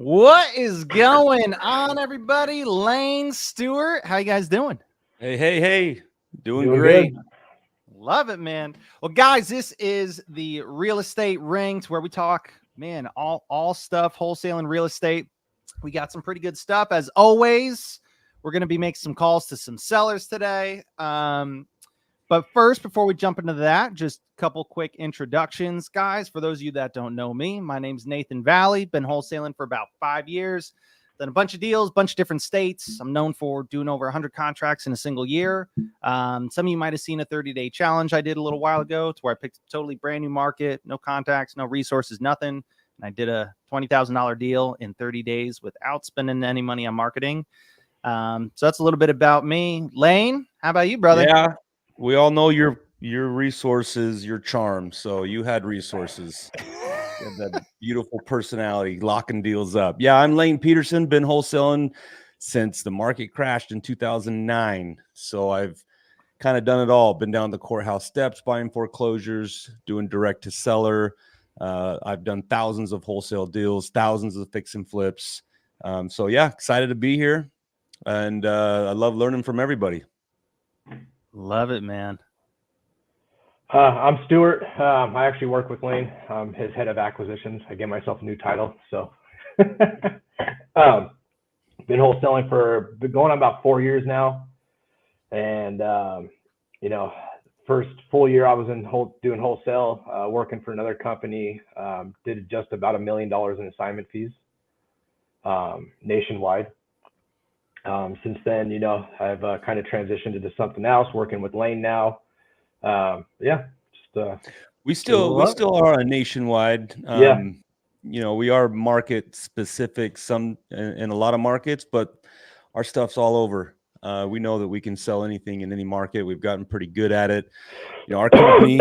What is going on, everybody? Lane, Stewart, how you guys doing? Hey. Doing Doing great. good. Love it, man. Well, guys, this is the Real Estate Rings where we talk, man, all stuff wholesale and real estate. We got some pretty good stuff as always. We're going to be making some calls to some sellers today. But first, before we jump into that, just a couple quick introductions, guys. For those of you that don't know me, my name's Nathan Valley. Been wholesaling for about 5 years. Done a bunch of deals, bunch of different states. I'm known for doing over 100 contracts in a single year. Some of you might have seen a 30-day challenge I did a little while ago to where I picked a totally brand new market, no contacts, no resources, nothing. And I did a $20,000 deal in 30 days without spending any money on marketing. So that's a little bit about me. Lane, how about you, brother? Yeah, we all know your resources, your charm. So you had resources. You have that beautiful personality, locking deals up. Yeah, I'm Lane Peterson. Been wholesaling since the market crashed in 2009. So I've kind of done it all. Been down the courthouse steps, buying foreclosures, doing direct to seller. I've done thousands of wholesale deals, thousands of fix and flips. So yeah, excited to be here, and I love learning from everybody. Love it, man. I'm Stuart. I actually work with Lane. I'm his head of acquisitions. I gave myself a new title. So, been wholesaling for going on about 4 years now. And, first full year I was doing wholesale, working for another company, did just about $1 million in assignment fees nationwide. Since then, I've kind of transitioned into something else, working with Lane now. We still are a nationwide. We are market specific some in a lot of markets, but our stuff's all over. We know that we can sell anything in any market. We've gotten pretty good at it. Our company,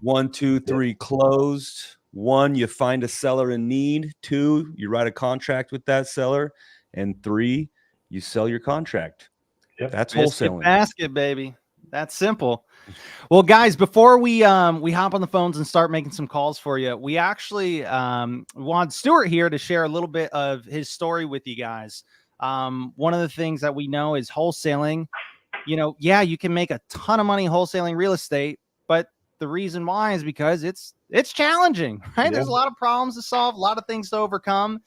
1, 2, 3 closed. 1, you find a seller in need. 2, you write a contract with that seller, and 3, you sell your contract. Yep. That's Biscuit wholesaling. basket, baby. That's simple. Well, guys, before we hop on the phones and start making some calls for you, we actually want Stuart here to share a little bit of his story with you guys. One of the things that we know is wholesaling. You can make a ton of money wholesaling real estate, but the reason why is because it's challenging, right? Yeah. There's a lot of problems to solve, a lot of things to overcome.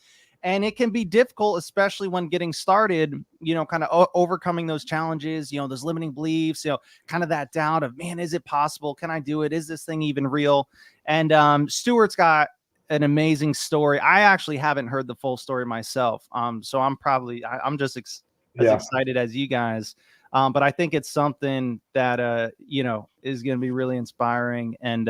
And it can be difficult, especially when getting started, kind of overcoming those challenges, those limiting beliefs, kind of that doubt of, man, is it possible? Can I do it? Is this thing even real? And Stuart's got an amazing story. I actually haven't heard the full story myself. So I'm just as excited as you guys. But I think it's something that, is going to be really inspiring and,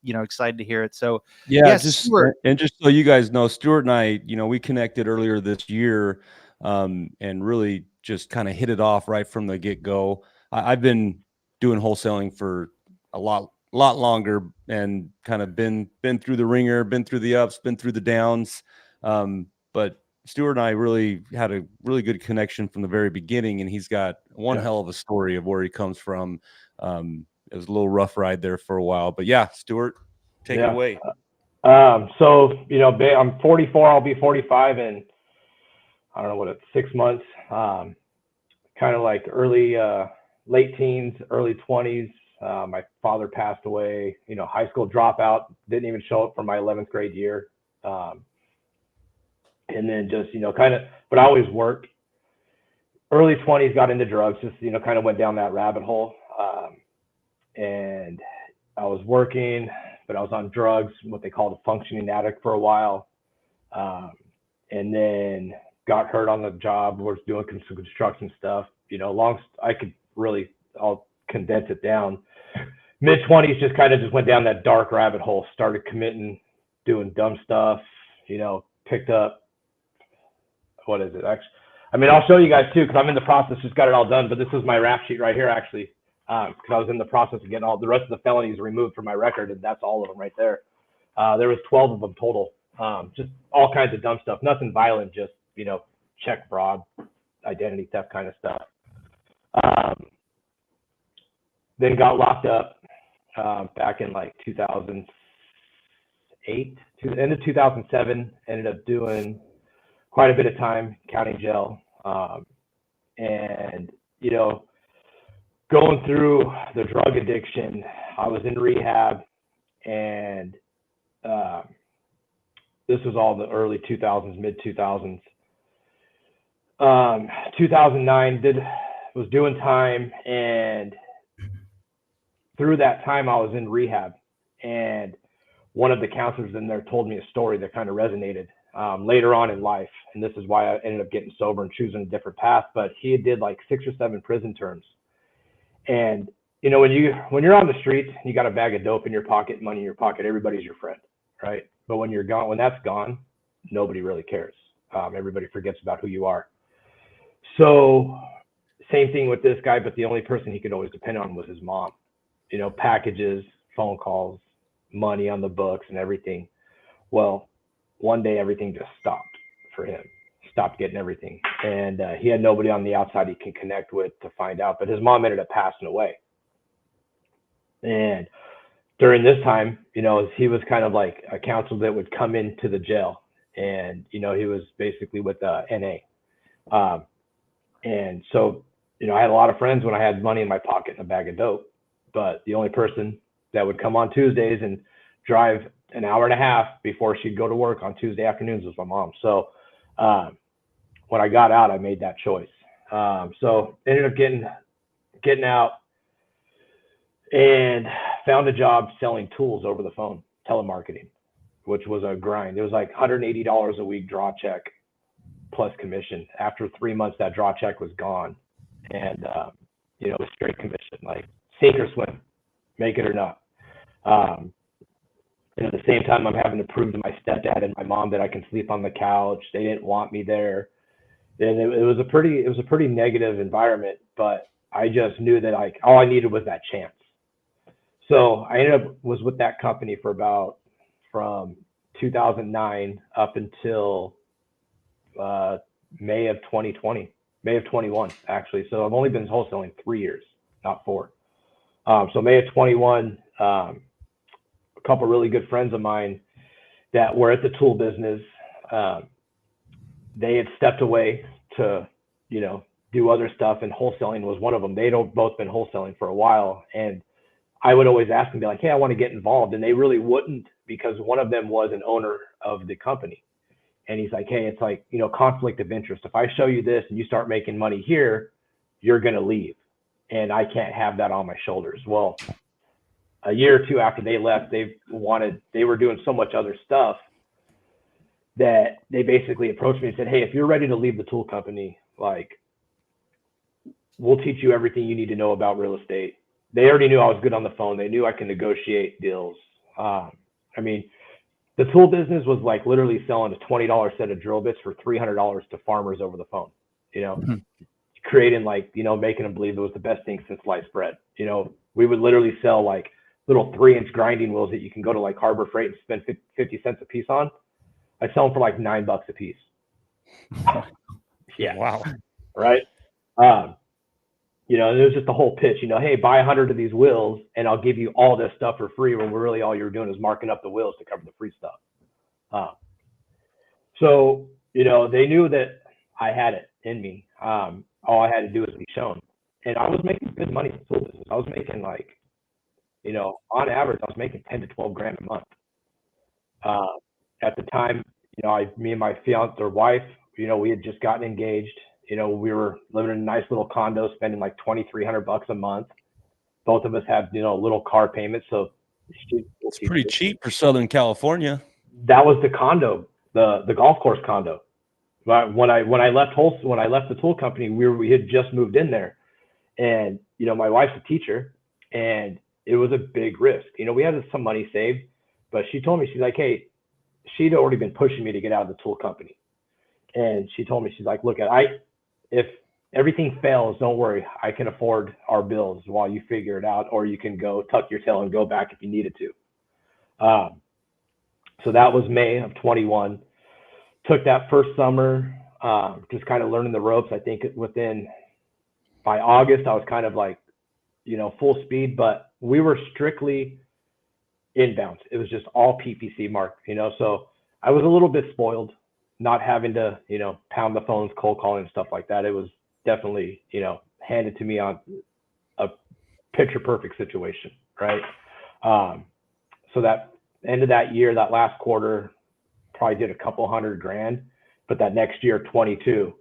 excited to hear it. So just Stuart. And just so you guys know, Stuart and I, we connected earlier this year, and really just kind of hit it off right from the get-go. I've been doing wholesaling for a lot longer and kind of been through the ringer, been through the ups, been through the downs. But Stuart and I really had a really good connection from the very beginning, and he's got one hell of a story of where he comes from. It was a little rough ride there for a while, but yeah, Stuart, take it away. I'm 44. I'll be 45 in, I don't know what it's 6 months. Kind of like late teens, early 20s. My father passed away. High school dropout. Didn't even show up for my 11th grade year. And then just but I always worked. Early 20s, got into drugs. Just kind of went down that rabbit hole. And I was working, but I was on drugs, what they called a functioning addict for a while. And then got hurt on the job, was doing some construction stuff. I'll condense it down. Mid-20s, just went down that dark rabbit hole, started committing, doing dumb stuff, picked up, what is it? Actually, I'll show you guys too, because I'm in the process, just got it all done, but this is my rap sheet right here, actually. Because I was in the process of getting all the rest of the felonies removed from my record, and that's all of them right there. There was 12 of them total. Just all kinds of dumb stuff, nothing violent, just check fraud, identity theft kind of stuff. Then got locked up back in like 2008, end of 2007. Ended up doing quite a bit of time county jail. And, you know, going through the drug addiction, I was in rehab, and this was all the early 2000s, mid 2000s. 2009 was doing time, and through that time I was in rehab, and one of the counselors in there told me a story that kind of resonated later on in life, and this is why I ended up getting sober and choosing a different path. But he did like 6 or 7 prison terms, and you know, when you're on the streets, you got a bag of dope in your pocket, money in your pocket, everybody's your friend, right? But when you're gone, when that's gone, nobody really cares. Everybody forgets about who you are. So same thing with this guy, but the only person he could always depend on was his mom. You know, packages, phone calls, money on the books and everything. Well, one day everything just stopped for him. Stopped getting everything. And he had nobody on the outside he can connect with to find out. But his mom ended up passing away. And during this time, you know, he was kind of like a counselor that would come into the jail. And, you know, he was basically with NA. And so, you know, I had a lot of friends when I had money in my pocket and a bag of dope. But the only person that would come on Tuesdays and drive an hour and a half before she'd go to work on Tuesday afternoons was my mom. So when I got out, I made that choice. So ended up getting out and found a job selling tools over the phone, telemarketing, which was a grind. It was like $180 a week draw check plus commission. After 3 months, that draw check was gone. And, you know, it was straight commission, like sink or swim, make it or not. And at the same time, I'm having to prove to my stepdad and my mom that I can sleep on the couch. They didn't want me there. And it was a pretty negative environment, but I just knew that like all I needed was that chance. So I was with that company for from 2009 up until May of 21 actually. So I've only been wholesaling 3 years, not 4. So May of 21, a couple of really good friends of mine that were at the tool business, they had stepped away to, you know, do other stuff, and wholesaling was one of them. They'd both been wholesaling for a while, and I would always ask them, be like, hey, I want to get involved. And they really wouldn't, because one of them was an owner of the company. And he's like, hey, it's like, you know, conflict of interest. If I show you this and you start making money here, you're going to leave. And I can't have that on my shoulders. Well, a year or two after they left, they were doing so much other stuff that they basically approached me and said, hey, if you're ready to leave the tool company, like, we'll teach you everything you need to know about real estate. They already knew I was good on the phone. They knew I can negotiate deals. I mean, the tool business was like literally selling a $20 set of drill bits for $300 to farmers over the phone, you know, creating like, you know, making them believe it was the best thing since sliced bread. You know, we would literally sell like little 3-inch grinding wheels that you can go to like Harbor Freight and spend 50 cents a piece on. I sell them for like $9 a piece. Yeah. Wow. Right. You know, it was just the whole pitch, you know, hey, buy 100 of these wheels and I'll give you all this stuff for free, when really all you're doing is marking up the wheels to cover the free stuff. So, you know, they knew that I had it in me. All I had to do was be shown. And I was making good money in the tool business. I was making like, you know, on average, I was making 10 to 12 grand a month. At the time, you know, me and my fiance or wife, you know, we had just gotten engaged. You know, we were living in a nice little condo, spending like $2,300 a month. Both of us had, you know, little car payments. So it's pretty cheap for Southern California. That was the condo, the golf course condo. But when I left the tool company, we had just moved in there, and you know, my wife's a teacher, and it was a big risk. You know, we had some money saved, but she told me, she's like, hey, she'd already been pushing me to get out of the tool company, and she told me, she's like, look, if everything fails, don't worry, I can afford our bills while you figure it out, or you can go tuck your tail and go back if you needed to. So that was May of 21. Took that first summer, just kind of learning the ropes. I think by August, I was kind of like, you know, full speed, but we were strictly inbound. It was just all PPC mark, you know, so I was a little bit spoiled. not having to, pound the phones, cold calling and stuff like that. It was definitely, handed to me on a picture perfect situation, right? So that end of that year, that last quarter, probably did a couple $100,000, but that next year, 22,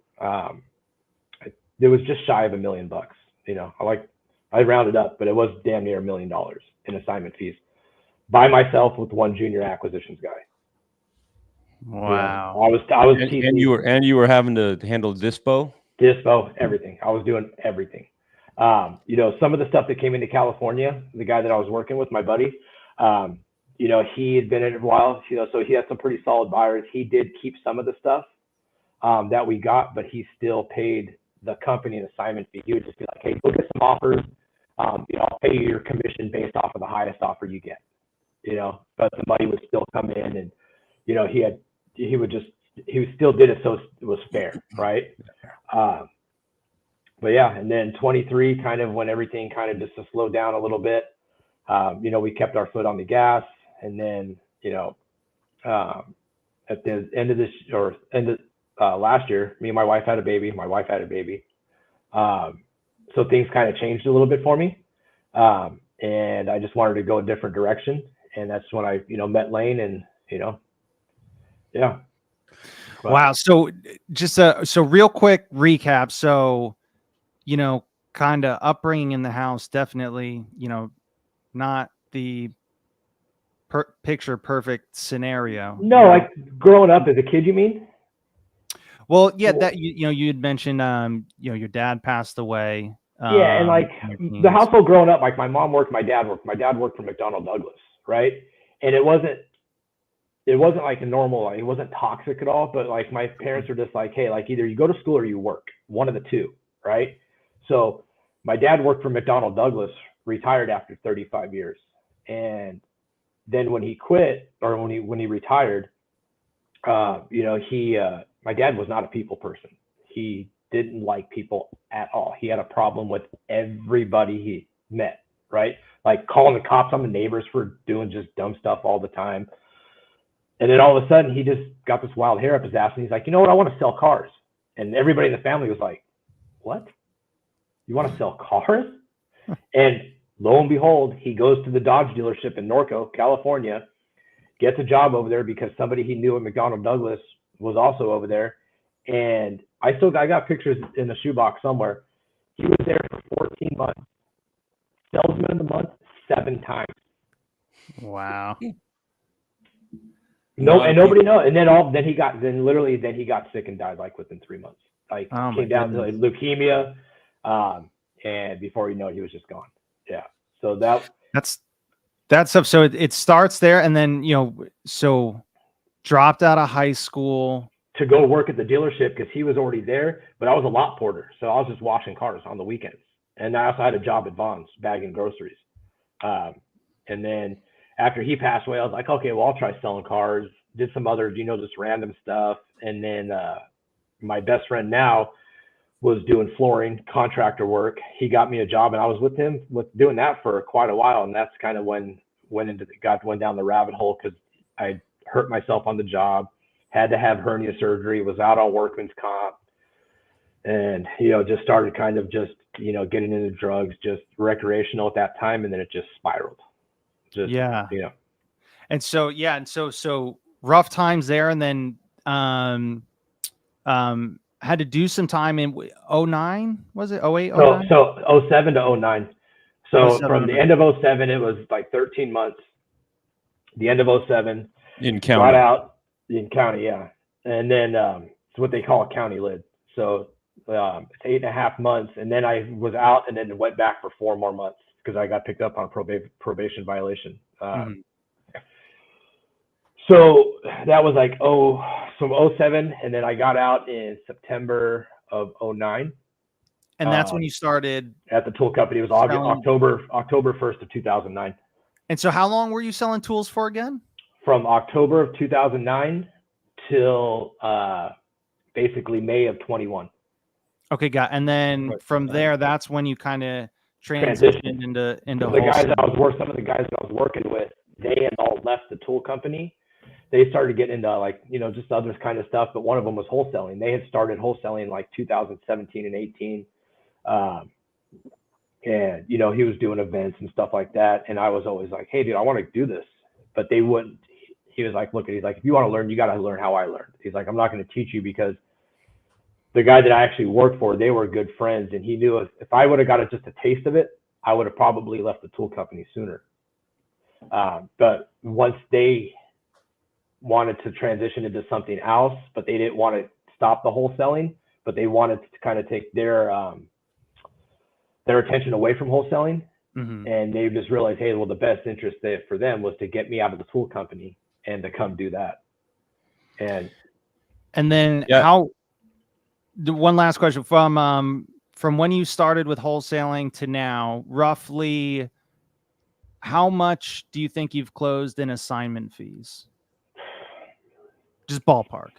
it was just shy of $1 million. I rounded up, but it was damn near $1 million in assignment fees by myself with one junior acquisitions guy. Wow. I was and you were having to handle dispo, everything. I was doing everything. Some of the stuff that came into California, the guy that I was working with, my buddy, he had been in it a while, so he had some pretty solid buyers. He did keep some of the stuff that we got, but he still paid the company an assignment fee. He would just be like, hey, look at some offers. I'll pay you your commission based off of the highest offer you get, but the money would still come in, and, he still did it so it was fair, right? But yeah, and then 23, kind of when everything kind of just slowed down a little bit, we kept our foot on the gas, and then, at the end of last year, me and my wife had a baby. So things kind of changed a little bit for me. And I just wanted to go a different direction. And that's when I, met Lane, and, yeah. But, wow. So just so real quick recap. So, kind of upbringing in the house, definitely, not the picture perfect scenario. No, like growing up as a kid, you mean? Well, yeah, that you had mentioned, your dad passed away. Yeah, and like the household growing up, like my mom worked, my dad worked. My dad worked for McDonnell Douglas, right? And it wasn't like a normal, like, it wasn't toxic at all. But like my parents were just like, hey, like either you go to school or you work, one of the two, right? So my dad worked for McDonnell Douglas, retired after 35 years, and then when he quit, or when he retired, my dad was not a people person. He didn't like people at all. He had a problem with everybody he met, right? Like calling the cops on the neighbors for doing just dumb stuff all the time. And then all of a sudden he just got this wild hair up his ass, and he's like, you know what? I want to sell cars. And everybody in the family was like, what? You want to sell cars? And lo and behold, he goes to the Dodge dealership in Norco, California, gets a job over there because somebody he knew at McDonnell Douglas was also over there. And I got pictures in the shoebox somewhere. He was there for 14 months. Salesman of the month 7 times. Wow. Nobody knows. And then he got sick and died like within 3 months. Like came down to like leukemia. And before you know it, he was just gone. Yeah. So that's stuff. So it starts there, and then, so dropped out of high school to go work at the dealership because he was already there, but I was a lot porter. So I was just washing cars on the weekends. And I also had a job at Vaughn's bagging groceries. And then after he passed away, I was like, okay, well, I'll try selling cars. Did some other, just random stuff. And then my best friend now was doing flooring contractor work. He got me a job, and I was with him doing that for quite a while. And that's kind of when went down the rabbit hole, because I hurt myself on the job, had to have hernia surgery, was out on workman's comp, and just started kind of just getting into drugs, just recreational at that time, and then it just spiraled. And so rough times there, and then had to do some time in 09, was it 08, 09? So 07 to 09. So from the end of 07, it was like 13 months. The end of 07 in county, got out in county, yeah. And then it's what they call a county lid. So it's 8.5 months, and then I was out, and then went back for 4 more months because I got picked up on probation violation. So that was like from 07, and then I got out in September of 09. And that's when you started at the tool company. It was October 1st of 2009. And so how long were you selling tools for again? From October of 2009 till basically May of 21. Okay, got. And then from there, that's when you kind of transitioned into the guys that I was working with, they had all left the tool company. they started getting into like, just other kind of stuff. But one of them was wholesaling. They had started wholesaling in like 2017 and 18. And, he was doing events and stuff like that. And I was always like, hey, dude, I want to do this. But they wouldn't. He was like, look, he's like, if you want to learn, you got to learn how I learned. He's like, I'm not going to teach you, because the guy that I actually worked for, they were good friends. And he knew if I would have got just a taste of it, I would have probably left the tool company sooner. But once they wanted to transition into something else, but they didn't want to stop the wholesaling, but they wanted to kind of take their attention away from wholesaling. And they just realized, hey, well, the best interest for them was to get me out of the tool company and to come do that. And then one last question from when you started with wholesaling to now, roughly how much do you think you've closed in assignment fees? Just ballpark.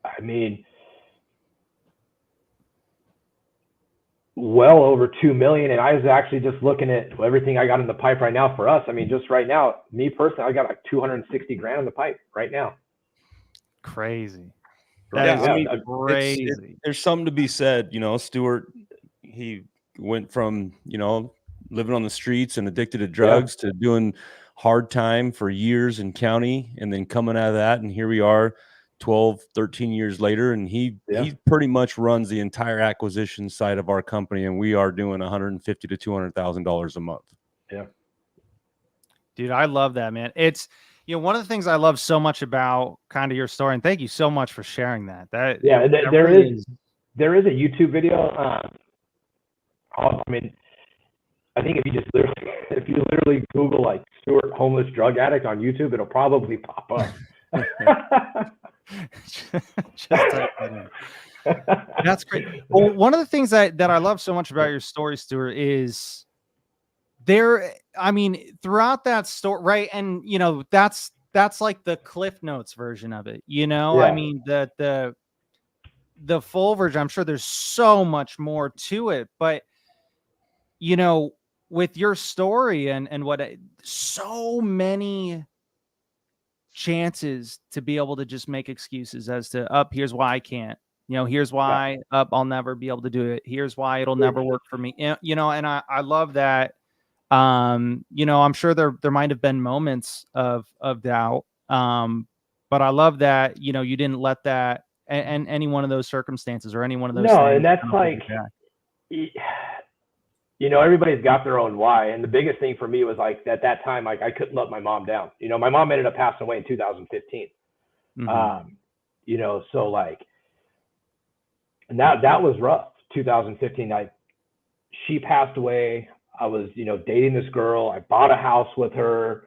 I mean, well over 2 million. And I was actually just looking at everything I got in the pipe right now for us. I mean, just right now, me personally, I got like 260 grand in the pipe right now. Crazy. Crazy. There's something to be said. Stuart, he went from, living on the streets and addicted to drugs to doing hard time for years in county, and then coming out of that. And here we are 12, 13 years later. And he pretty much runs the entire acquisition side of our company. And we are doing $150,000 to $200,000 a month. Yeah. Dude, I love that, man. It's, one of the things I love so much about kind of your story, and thank you so much for sharing that. There is a YouTube video. I mean, I think if you literally Google like Stuart homeless drug addict on YouTube, it'll probably pop up. Just type that in. That's great. Well, one of the things that I love so much about your story, Stuart, is throughout that story, right? And that's like the Cliff Notes version of it. I mean, the full version, I'm sure there's so much more to it, but with your story and so many chances to be able to just make excuses as to here's why I can't, here's why I'll never be able to do it. Here's why it'll never work for me. And I love that. I'm sure there might've been moments of doubt. But I love that, you didn't let that and any one of those circumstances or any one of those things. And that's like, everybody's got their own why. And the biggest thing for me was like at that time, like I couldn't let my mom down. My mom ended up passing away in 2015. So like, and that was rough. 2015, she passed away. I was, dating this girl. I bought a house with her,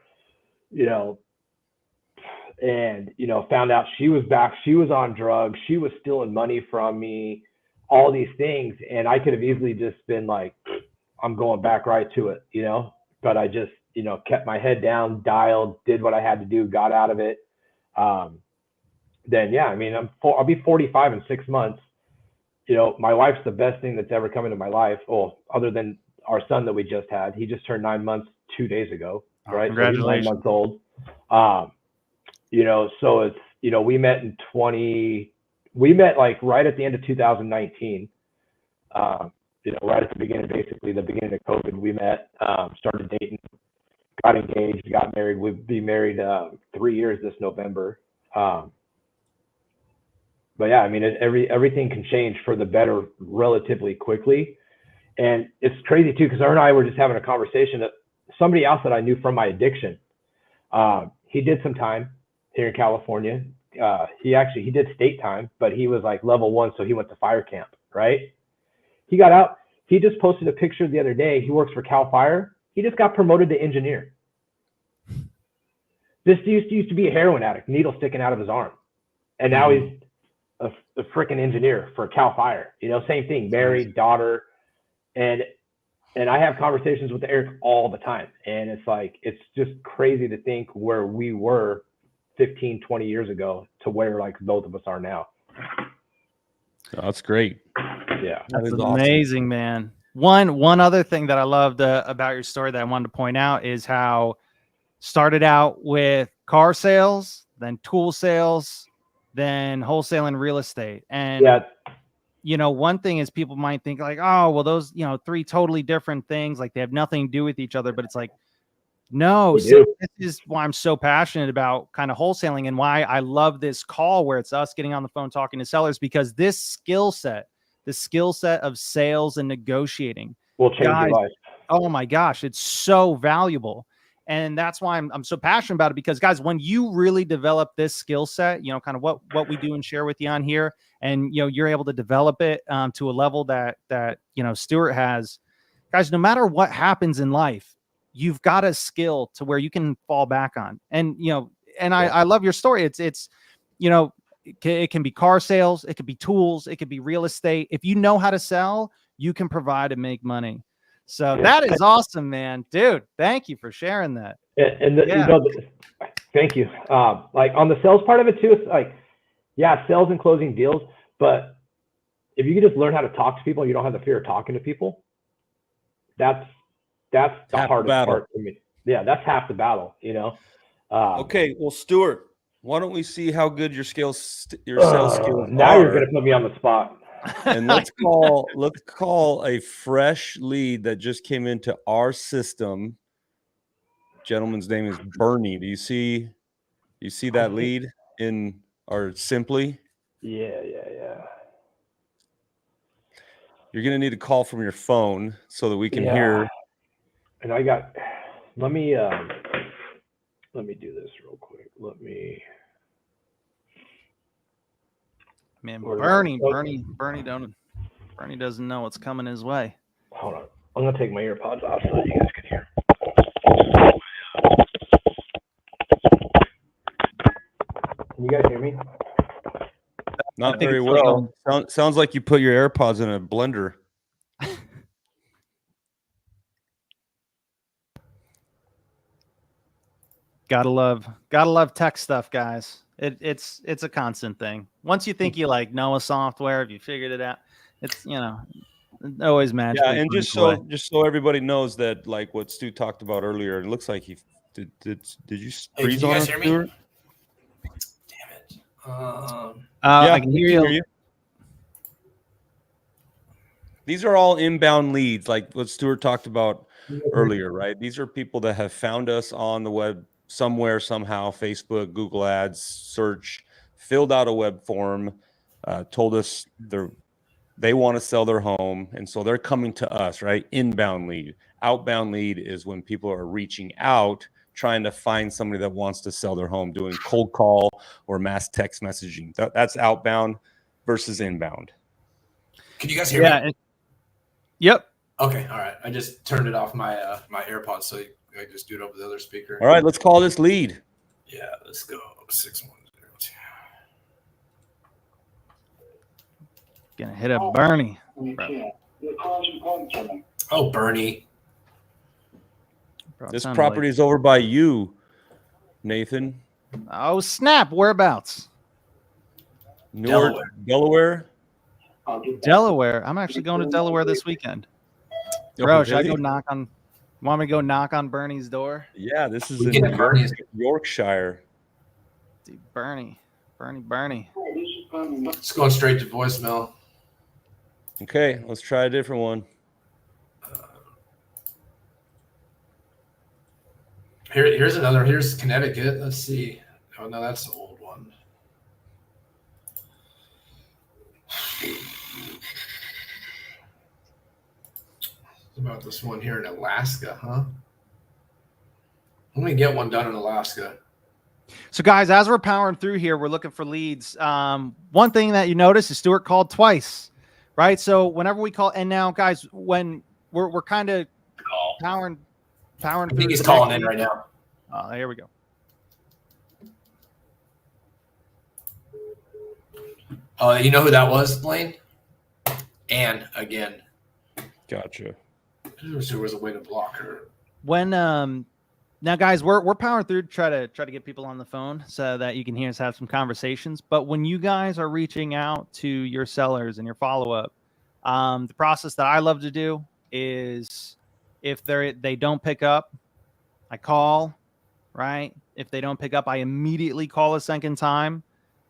and, found out she was back. She was on drugs. She was stealing money from me, all these things. And I could have easily just been like, I'm going back right to it, but I just, kept my head down, dialed, did what I had to do, got out of it. Then, I mean, I'll be 45 in 6 months. My wife's the best thing that's ever come into my life. Oh, other than our son that we just had. He just turned 9 months 2 days ago, right? Congratulations. So he's 9 months old. So it's, we met like right at the end of 2019. Right at the beginning, basically the beginning of COVID, we met, started dating, got engaged, got married. We'll be married 3 years this November. But I mean, everything can change for the better relatively quickly. And it's crazy too, because her and I were just having a conversation that somebody else that I knew from my addiction, he did some time here in California. He did state time, but he was like level 1. So he went to fire camp, right? He got out. He just posted a picture the other day. He works for Cal Fire. He just got promoted to engineer. This used to be a heroin addict, needle sticking out of his arm. And now he's a freaking engineer for Cal Fire. Same thing, married, daughter. And I have conversations with Eric all the time. And it's like, it's just crazy to think where we were 15, 20 years ago to where like both of us are now. Oh, that's great. Yeah, that's amazing, awesome. Man. One other thing that I loved about your story that I wanted to point out is how started out with car sales, then tool sales, then wholesaling real estate. And Yeah. one thing is people might think like, oh, well, those, three totally different things, like they have nothing to do with each other. But it's like, no, We see, do. this is why I'm so passionate about kind of wholesaling and why I love this call where it's us getting on the phone talking to sellers, because this skill set, the skill set of sales and negotiating Will change guys, your life. oh my gosh, it's so valuable. And that's why I'm so passionate about it, because guys, when you really develop this skill set, kind of what we do and share with you on here, and you're able to develop it to a level that Stuart has, guys, no matter what happens in life, you've got a skill to where you can fall back on. And I love your story. It's it can be car sales, it could be tools, it could be real estate. If you know how to sell, you can provide and make money. So that is awesome, man. Dude, thank you for sharing that. And thank you. Like on the sales part of it too, it's like, yeah, sales and closing deals. But if you can just learn how to talk to people, and you don't have the fear of talking to people, that's the hardest part for me. Yeah, that's half the battle, Okay, well, Stuart, why don't we see how good your sales skills now are? You're gonna put me on the spot. And let's call a fresh lead that just came into our system. Gentleman's name is Bernie. Do you see that lead in our Simply? Yeah. You're gonna need a call from your phone so that we can hear. And let me do this real quick. Man, Bernie doesn't know what's coming his way. Hold on. I'm gonna take my earpods off so that you guys can hear. Can you guys hear me? Not very well. Sounds like you put your AirPods in a blender. Gotta love tech stuff, guys. It's a constant thing. Once you think you know a software, if you figured it out, it's always magic. Yeah, and just so everybody knows that, like what Stu talked about earlier, it looks like he did you freeze on us, Stuart? Damn it. Yeah, I can hear you. These are all inbound leads, like what Stuart talked about earlier, right? These are people that have found us on the web somewhere, somehow, Facebook, Google Ads, search, filled out a web form, told us they want to sell their home, and so they're coming to us, right? Inbound lead. Outbound lead is when people are reaching out, trying to find somebody that wants to sell their home, doing cold call or mass text messaging. That's outbound versus inbound. Can you guys hear me? Yep. Okay, all right. I just turned it off my my AirPods, so I just do it over the other speaker. All right, let's call this lead. Yeah, let's go. 6102. Gonna hit up Bernie. Oh, Bernie. This property is over by you, Nathan. Oh, snap. Whereabouts? Newark, Delaware. Delaware. I'm actually going to Delaware this weekend. Bro, should I go want me to go knock on Bernie's door? Yeah, this is in Yorkshire. Dude, Bernie. It's going straight to voicemail. Okay, let's try a different one. Here's another. Here's Connecticut. Let's see. Oh, no, that's the old one. About this one here in Alaska, huh? Let me get one done in Alaska. So, guys, as we're powering through here, we're looking for leads. One thing that you notice is Stuart called twice, right? So whenever we call, and now, guys, when we're kind of powering I think he's calling in right now. Oh, here we go. You know who that was, Blaine? Ann again. Gotcha. There was a way to block her. When now, guys, we're powering through to try to get people on the phone so that you can hear us have some conversations. But when you guys are reaching out to your sellers and your follow up, the process that I love to do is if they don't pick up, I call, right? If they don't pick up, I immediately call a second time.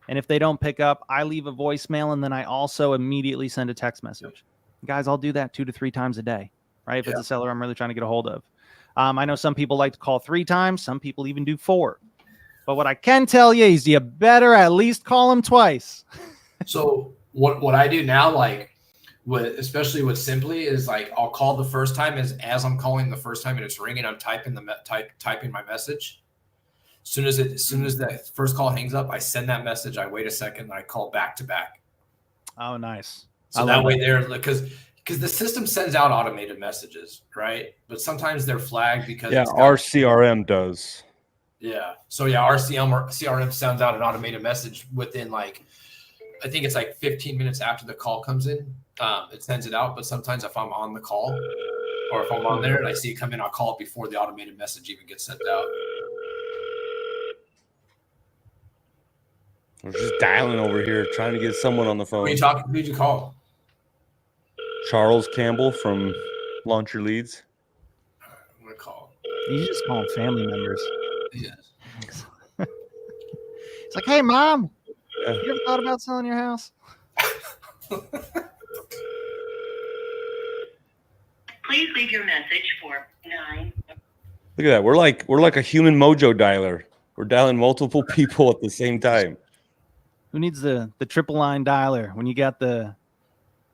And if they don't pick up, I leave a voicemail, and then I also immediately send a text message. Guys, I'll do that 2 to 3 times a day, right? If it's a seller I'm really trying to get a hold of. I know some people like to call 3 times. Some people even do 4. But what I can tell you is you better at least call them twice. So what I do now, like especially with Simply, is like I'll call the first time as I'm calling the first time and it's ringing, I'm typing typing my message. As soon as that first call hangs up, I send that message. I wait a second, and I call back to back. Oh, nice. So that way because the system sends out automated messages, right? But sometimes they're flagged because our CRM does. Yeah. So yeah, our CRM sends out an automated message within I think it's 15 minutes after the call comes in. It sends it out. But sometimes if I'm on the call or if I'm on there and I see it come in, I'll call it before the automated message even gets sent out. We're just dialing over here, trying to get someone on the phone. Who are you talking? Who'd you call? Charles Campbell from Launch Your Leads. I'm gonna call. You just call them family members. Yes. It's like, hey, Mom, you ever thought about selling your house? Please leave your message for 9. Look at that. We're like a human mojo dialer. We're dialing multiple people at the same time. Who needs the triple line dialer when you got the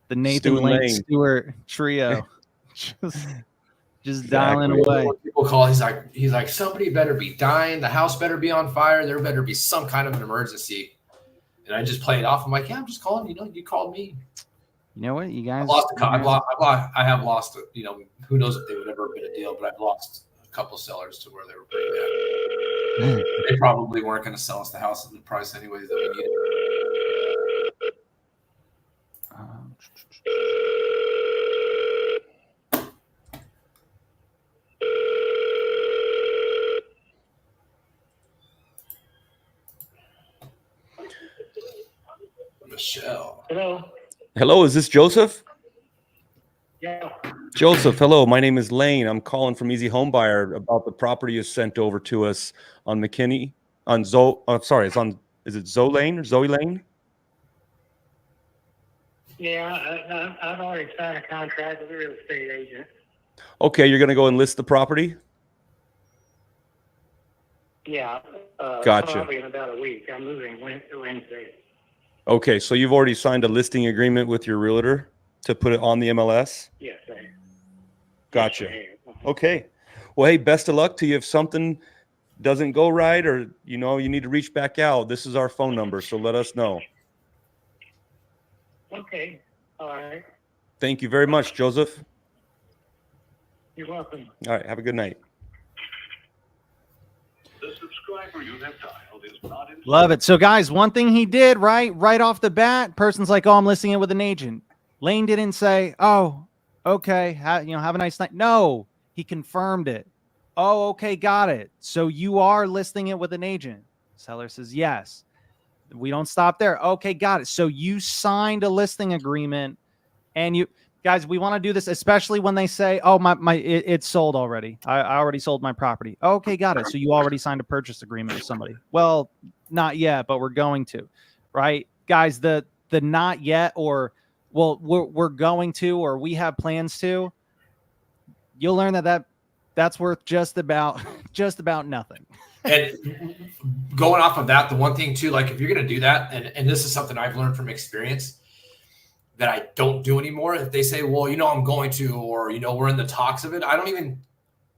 Nathan Stu and Lane Lane. Stewart trio just dialing away? When people call, he's like, somebody better be dying. The house better be on fire. There better be some kind of an emergency. And I just play it off. I'm like, yeah, I'm just calling. You called me. You know what, you guys? I have lost. Who knows if they would ever have been a deal, but I've lost a couple sellers to where they were pretty bad. They probably weren't going to sell us the house at the price anyways that we needed. Michelle. Hello, is this Joseph? Yeah. Joseph, hello. My name is Lane. I'm calling from Easy Home Buyer about the property you sent over to us on McKinney. Is it Zoe Lane or Zoe Lane? Yeah, I've already signed a contract with a real estate agent. Okay, you're going to go and list the property? Yeah. Gotcha. Probably in about a week. I'm moving Wednesday. Okay, so you've already signed a listing agreement with your realtor to put it on the MLS? Yes, sir. Gotcha. Yes, sir. Okay. Well, hey, best of luck to you. If something doesn't go right or, you need to reach back out, this is our phone number, so let us know. Okay. All right. Thank you very much, Joseph. You're welcome. All right, have a good night. The subscriber you have dialed is not in. Love it. So, guys, one thing he did right off the bat, person's like, oh, I'm listing it with an agent. Lane didn't say, oh, okay, have a nice night. No, he confirmed it. Oh, okay, got it. So you are listing it with an agent. Seller says yes. We don't stop there. Okay, got it. So you signed a listing agreement, and you guys, we want to do this, especially when they say, oh, it's sold already. I already sold my property. Okay, got it. So you already signed a purchase agreement with somebody. Well, not yet, but we're going to, right? Guys, the not yet, or well, we're going to, or we have plans to, you'll learn that's worth just about nothing. And going off of that, the one thing too, like if you're going to do that, and this is something I've learned from experience that I don't do anymore. If they say, well, I'm going to, or, we're in the talks of it, I don't even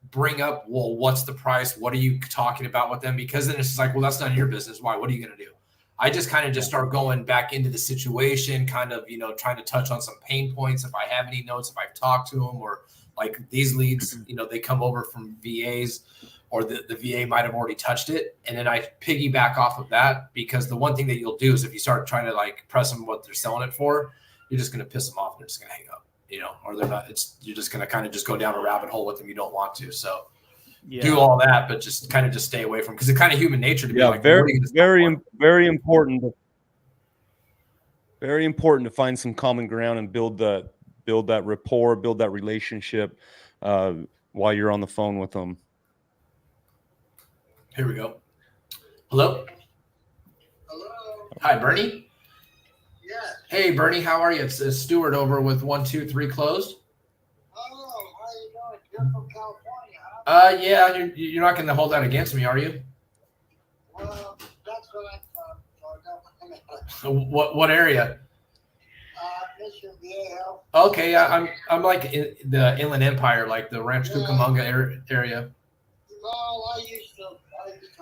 bring up, well, what's the price? What are you talking about with them? Because then it's just like, well, that's none of your business. Why? What are you going to do? I just kind of just start going back into the situation, kind of, trying to touch on some pain points. If I have any notes, if I've talked to them, or like these leads, they come over from VAs, or the VA might have already touched it. And then I piggyback off of that, because the one thing that you'll do is if you start trying to like press them what they're selling it for, you're just going to piss them off. And they're just going to hang up, or they're not, you're just going to kind of just go down a rabbit hole with them. You don't want to. So do all that, but just kind of just stay away from, because it's kind of human nature to be like, very important. Very important to find some common ground and build that rapport, build that relationship while you're on the phone with them. Here we go. Hello. Hello? Hi, Bernie. Yes. Hey, Bernie, how are you? It's Stuart over with 123 Closed. Hello, how you doing? You're from California, huh? Yeah, you're not going to hold that against me, are you? Well, that's what I'm from. So don't What area? Mission Viejo. Okay, yeah, I'm like in the Inland Empire, like the Ranch Cucamonga area. Well, I used to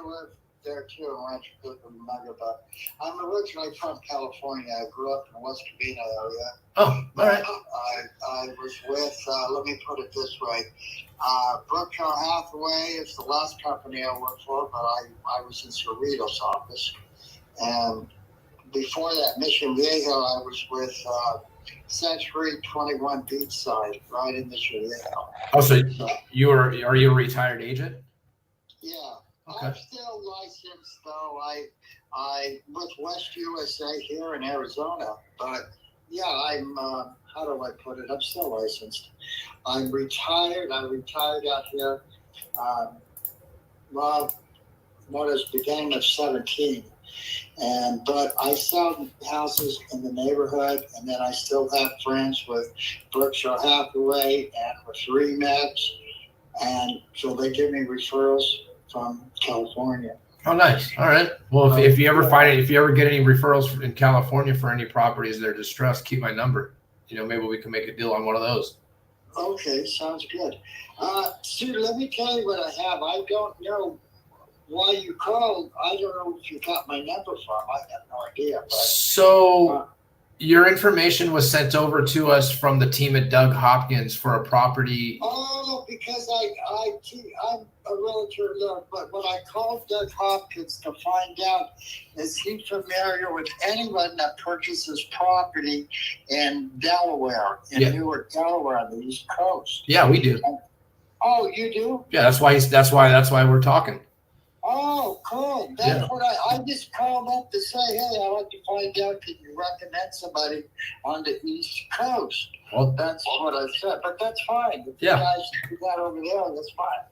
live there too in Rancho Cucamonga, but I'm originally from California. I grew up in West Covina area. Oh, all right. I was with, let me put it this way, Berkshire Hathaway is the last company I worked for, but I was in Cerritos' office. And before that, Mission Viejo, I was with Century 21 Beachside, right in Mission Viejo. Oh, so are you a retired agent? Yeah. Okay. I'm still licensed, though. I with West USA here in Arizona, but yeah, I'm. How do I put it? I'm still licensed. I'm retired. I retired out here. Well, beginning of 17, but I sell houses in the neighborhood, and then I still have friends with Berkshire Hathaway and with Remax, and so they give me referrals from California. Oh, nice. All right. Well, if you ever if you ever get any referrals in California for any properties that are distressed, keep my number. Maybe we can make a deal on one of those. Okay, sounds good. Stu, let me tell you what I have. I don't know why you called. I don't know if you got my number from. I have no idea. But, so your information was sent over to us from the team at Doug Hopkins for a property. Oh, because I'm a realtor there, but when I called Doug Hopkins to find out, is he familiar with anyone that purchases property in Delaware, Newark, Delaware, on the East Coast? Yeah, we do. Oh, you do? Yeah, that's why we're talking. Oh, cool. That's what I just called up to say, hey, I'd like to find out, can you recommend somebody on the East Coast? Well, that's what I said, but that's fine. If you guys do that over there, that's fine.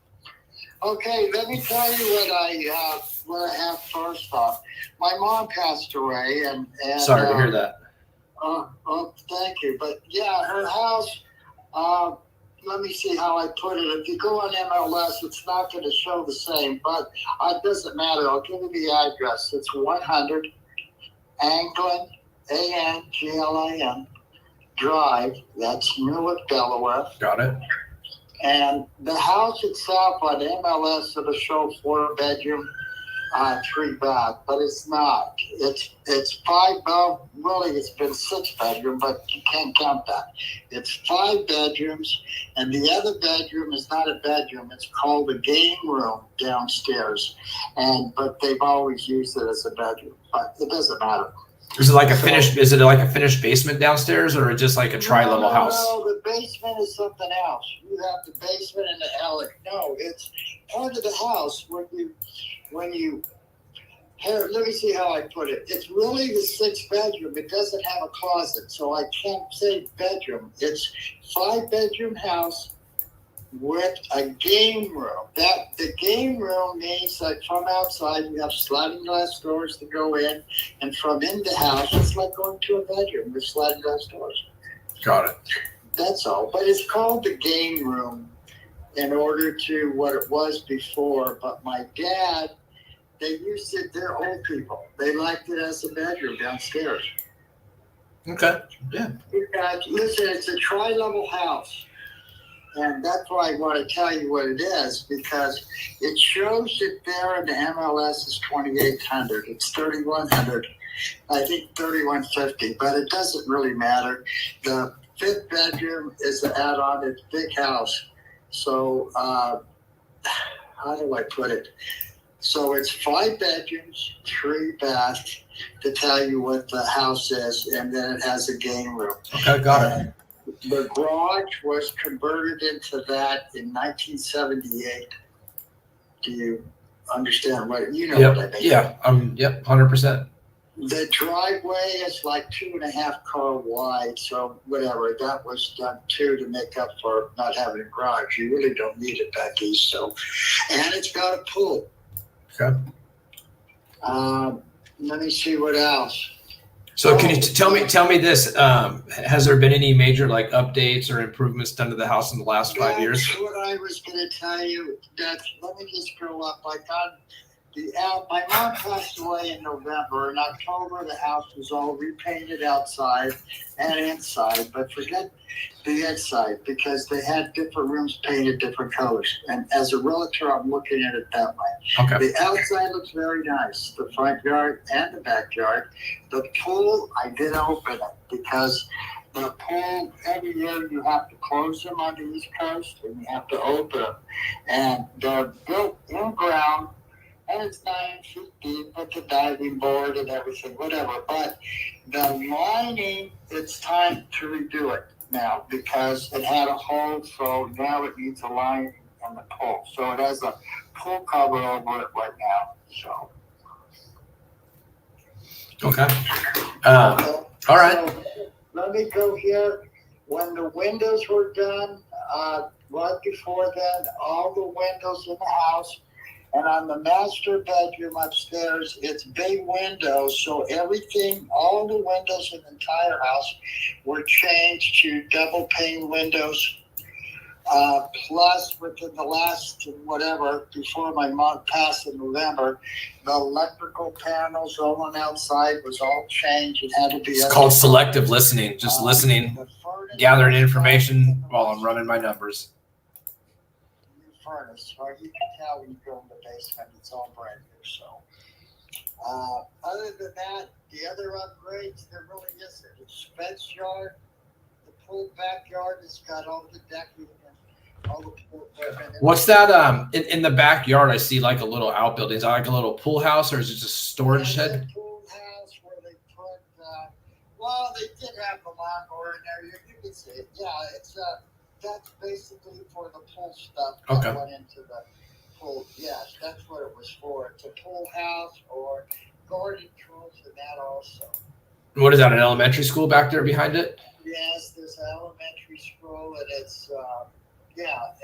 Okay, let me tell you what I have first off. My mom passed away, and sorry to hear that. Oh, thank you. But yeah, her house, let me see how I put it. If you go on MLS, it's not going to show the same, but it doesn't matter. I'll give you the address. It's 100 Anglin, Anglin Drive. That's Newark, Delaware. Got it. And the house itself on MLS, it'll show 4-bedroom, 3-bath, but it's not. It's 5. Well, really, it's been 6-bedroom, but you can't count that. It's 5 bedrooms, and the other bedroom is not a bedroom. It's called a game room downstairs, but they've always used it as a bedroom. But it doesn't matter. Is it like a finished? Is it like a finished basement downstairs, or just like a tri-level house? No, the basement is something else. You have the basement and the alley. No, it's part of the house when you. Here, let me see how I put it. It's really the 6-bedroom. It doesn't have a closet, so I can't say bedroom. It's 5-bedroom house with a game room. The game room means that from outside you have sliding glass doors to go in, and from in the house it's like going to a bedroom with sliding glass doors. Got it. That's all. But it's called the game room in order to what it was before. But my dad, they used it. They're old people. They liked it as a bedroom downstairs. Okay. Yeah. Listen, it's a tri-level house. And that's why I want to tell you what it is, because it shows it there in the MLS is 2,800. It's 3,100. I think 3,150, but it doesn't really matter. The 5th bedroom is an add-on. It's a big house. So how do I put it? So it's 5 bedrooms, 3 baths, to tell you what the house is, and then it has a game room. Okay, got it. The garage was converted into that in 1978. Do you understand what you know? Yep. What I mean? Yeah. Yep. 100%. The driveway is like 2.5 car wide, so whatever. That was done too to make up for not having a garage. You really don't need it back east. So, and it's got a pool. Okay. Let me see what else. So can you tell me this? Has there been any major like updates or improvements done to the house in the last 5 years? That's what I was going to tell you. Let me just scroll up. I got my mom passed away in November. In October, the house was all repainted outside and inside, but forget the inside because they had different rooms painted different colors. And as a realtor, I'm looking at it that way. Okay. The outside looks very nice, the front yard and the backyard. The pool, I did open it because the pool, every year you have to close them on the East Coast and you have to open them. And they're built in ground. And it's 9 feet deep with the diving board and everything, whatever. But the lining, it's time to redo it now because it had a hole, so now it needs a lining in the pool. So it has a pool cover over it right now. So. Okay. All right. So let me go here. When the windows were done, right before then, all the windows in the house. And on the master bedroom upstairs, it's big windows. So everything, all the windows in the entire house were changed to double pane windows. Plus, within the last, whatever, before my mom passed in November, the electrical panels on outside was all changed. It had to be. It's called selective listening. Just listening, gathering information while I'm running my numbers. Furnace, so you can tell when you go in the basement, it's all brand new. So, other than that, the other upgrades, there really isn't. It's fence yard, the pool backyard has got all the decking and all the pool equipment. What's that? In the backyard, I see like a little outbuilding. Is that like a little pool house, or is it just a storage shed? A pool house where they put, well, they did have the lawnmower in there. You can see it. Yeah, it's that's basically for the pool stuff that went into the pool. Yes, that's what it was for. It's a pool house or garden tools and that also. What is that, an elementary school back there behind it? Yes, there's an elementary school and it's,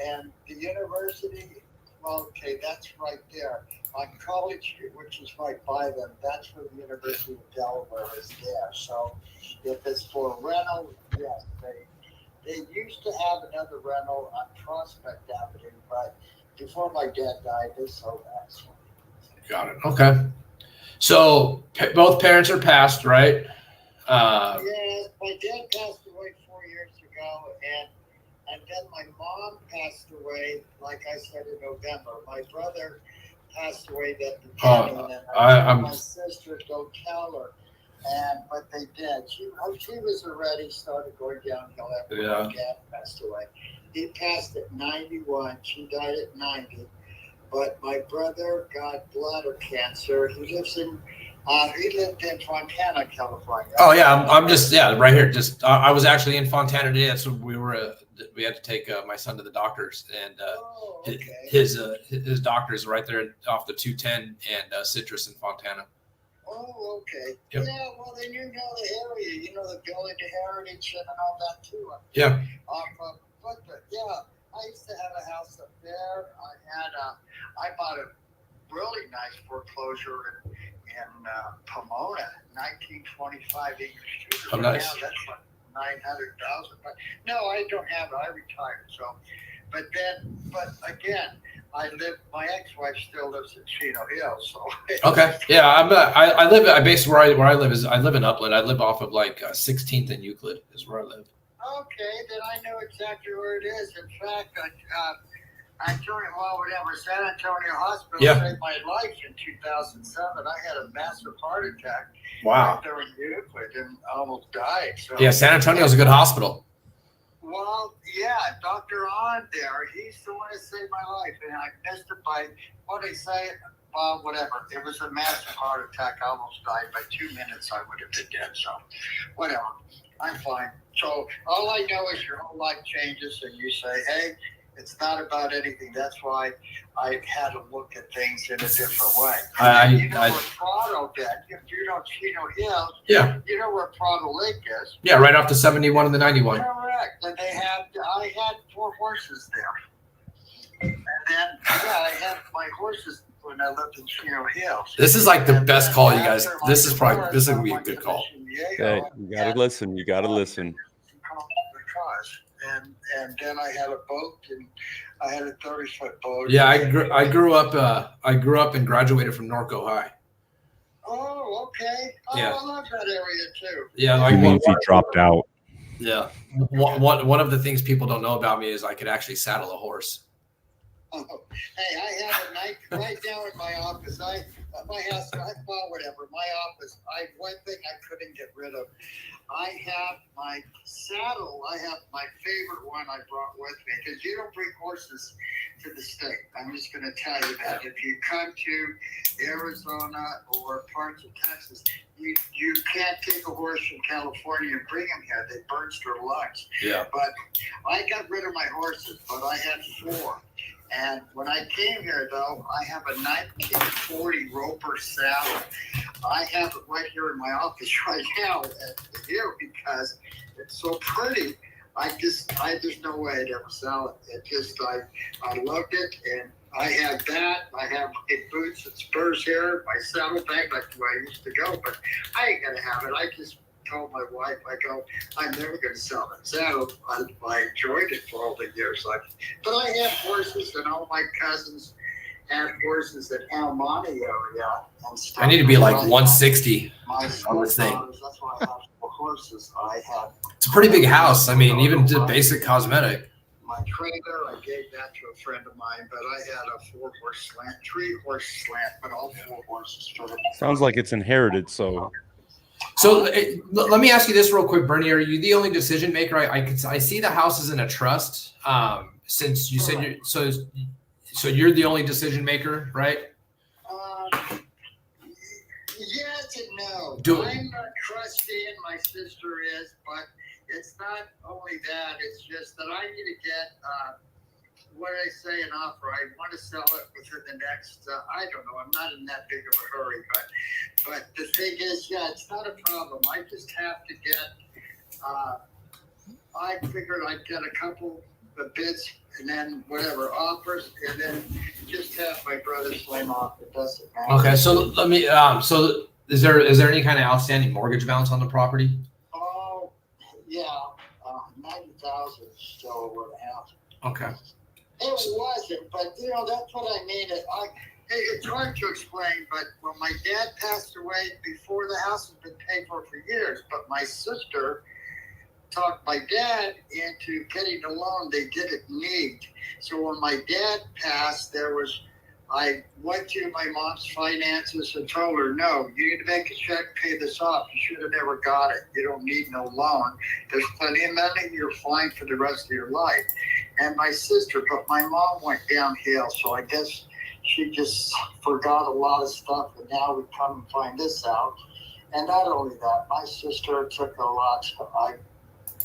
and the university, well, okay, that's right there. On College Street, which is right by them, that's where the University of Delaware is there. So if it's for rental, yes, they used to have another rental on Prospect Avenue, but before my dad died, they sold that. So. Got it. Okay. So both parents are passed, right? Yeah, my dad passed away 4 years ago, and then my mom passed away, like I said, in November. My brother passed away that beginning, and I told my sister, don't tell her. But they did. She was already started going downhill after my dad passed away. He passed at 91. She died at 90. But my brother got bladder cancer. He lived in Fontana, California. Oh yeah, I'm just right here. Just I was actually in Fontana today. That's when we had to take my son to the doctors, and his doctor's right there off the 210 and Citrus in Fontana. Oh, okay. Yep. Yeah, well, then you know the area. You know the Village of Heritage and all that, too. Yeah. I used to have a house up there. I bought a really nice foreclosure in Pomona, 1925 acre street. Oh, nice. Now that's like 900,000. But no, I don't have it. I retired. So, but again, my ex-wife still lives in Chino Hills. So okay, yeah, I live. I basically where I live is I live in Upland. I live off of like 16th and Euclid is where I live. Okay, then I know exactly where it is. In fact, San Antonio Hospital saved my life in 2007. I had a massive heart attack. Wow. Right there in Euclid and almost died. So yeah, San Antonio's a good hospital. Well, yeah, Dr. On there, he's the one that saved my life, and I missed it by, what they say, whatever. It was a massive heart attack. I almost died. By 2 minutes, I would have been dead. So, whatever. I'm fine. So, all I know is your whole life changes, and you say, hey, it's not about anything. That's why I had to look at things in a different way. You know where Prado did. If you don't Chino Hills, you know where Prado Lake is. Yeah, right off the 71 and the 91. Correct. And I had 4 horses there. And then, I had my horses when I lived in Chino Hills. This is like the And best then call, you guys. after my This is divorce, gonna I be a went good to call. San Diego Okay, you gotta and, listen. You gotta listen. and then I had a boat, and I had a 30-foot boat. Yeah, I grew up and graduated from Norco High. Oh, okay. Oh, Yeah. I love that area too. Yeah, He like means he dropped out. yeah. One of the things people don't know about me is I could actually saddle a horse. Oh, hey, I have a night right now in my office. My house, well, whatever. My office. One thing I couldn't get rid of. I have my saddle. I have my favorite one I brought with me because you don't bring horses to the state. I'm just going to tell you that if you come to Arizona or parts of Texas, you can't take a horse from California and bring them here. They burst their lungs. Yeah. But I got rid of my horses, but I had 4. And when I came here, though, I have a 1940 Roper saddle. I have it right here in my office right now here because it's so pretty. There's no way I'd ever sell it. It just, I loved it, and I have that. I have my boots and spurs here, my saddlebag, like the way I used to go, but I ain't gonna have it. I just told my wife, I go, I'm never going to sell that saddle. I enjoyed it for all the years. But I have horses, and all my cousins have horses at Almonte area and stuff. I need to be like 160 my on this thing. That's why I have 4 horses. I had. It's a pretty big house. I mean, even just basic cosmetic. My trailer, I gave that to a friend of mine, but I had a 4-horse slant, 3-horse slant, but all 4 horses for it. Sounds like it's inherited. So let me ask you this real quick, Bernie. Are you the only decision maker? I see the house is in a trust. Since you said so you're the only decision maker, right? Yes and no. I'm a trustee, and my sister is, but it's not only that. It's just that I need to get what I say an offer. I want to sell it within the next. I don't know. I'm not in that big of a hurry, but the thing is, yeah, it's not a problem. I just have to get. I figured I'd get a couple of bids and then whatever offers, and then just have my brother slam off. It doesn't matter. Okay, so let me. So is there any kind of outstanding mortgage balance on the property? Oh, yeah, 90,000 is still over the house. Okay. It wasn't, but that's what I mean. It's hard to explain, but when my dad passed away, before the house has been paid for years, but my sister talked my dad into getting a loan. They did it need. So when my dad passed, I went to my mom's finances and told her, no, you need to make a check, pay this off. You should have never got it. You don't need no loan. There's plenty of money. You're fine for the rest of your life. And my sister, but my mom went downhill. So I guess she just forgot a lot of stuff. And now we come and find this out. And not only that, my sister took a lot. I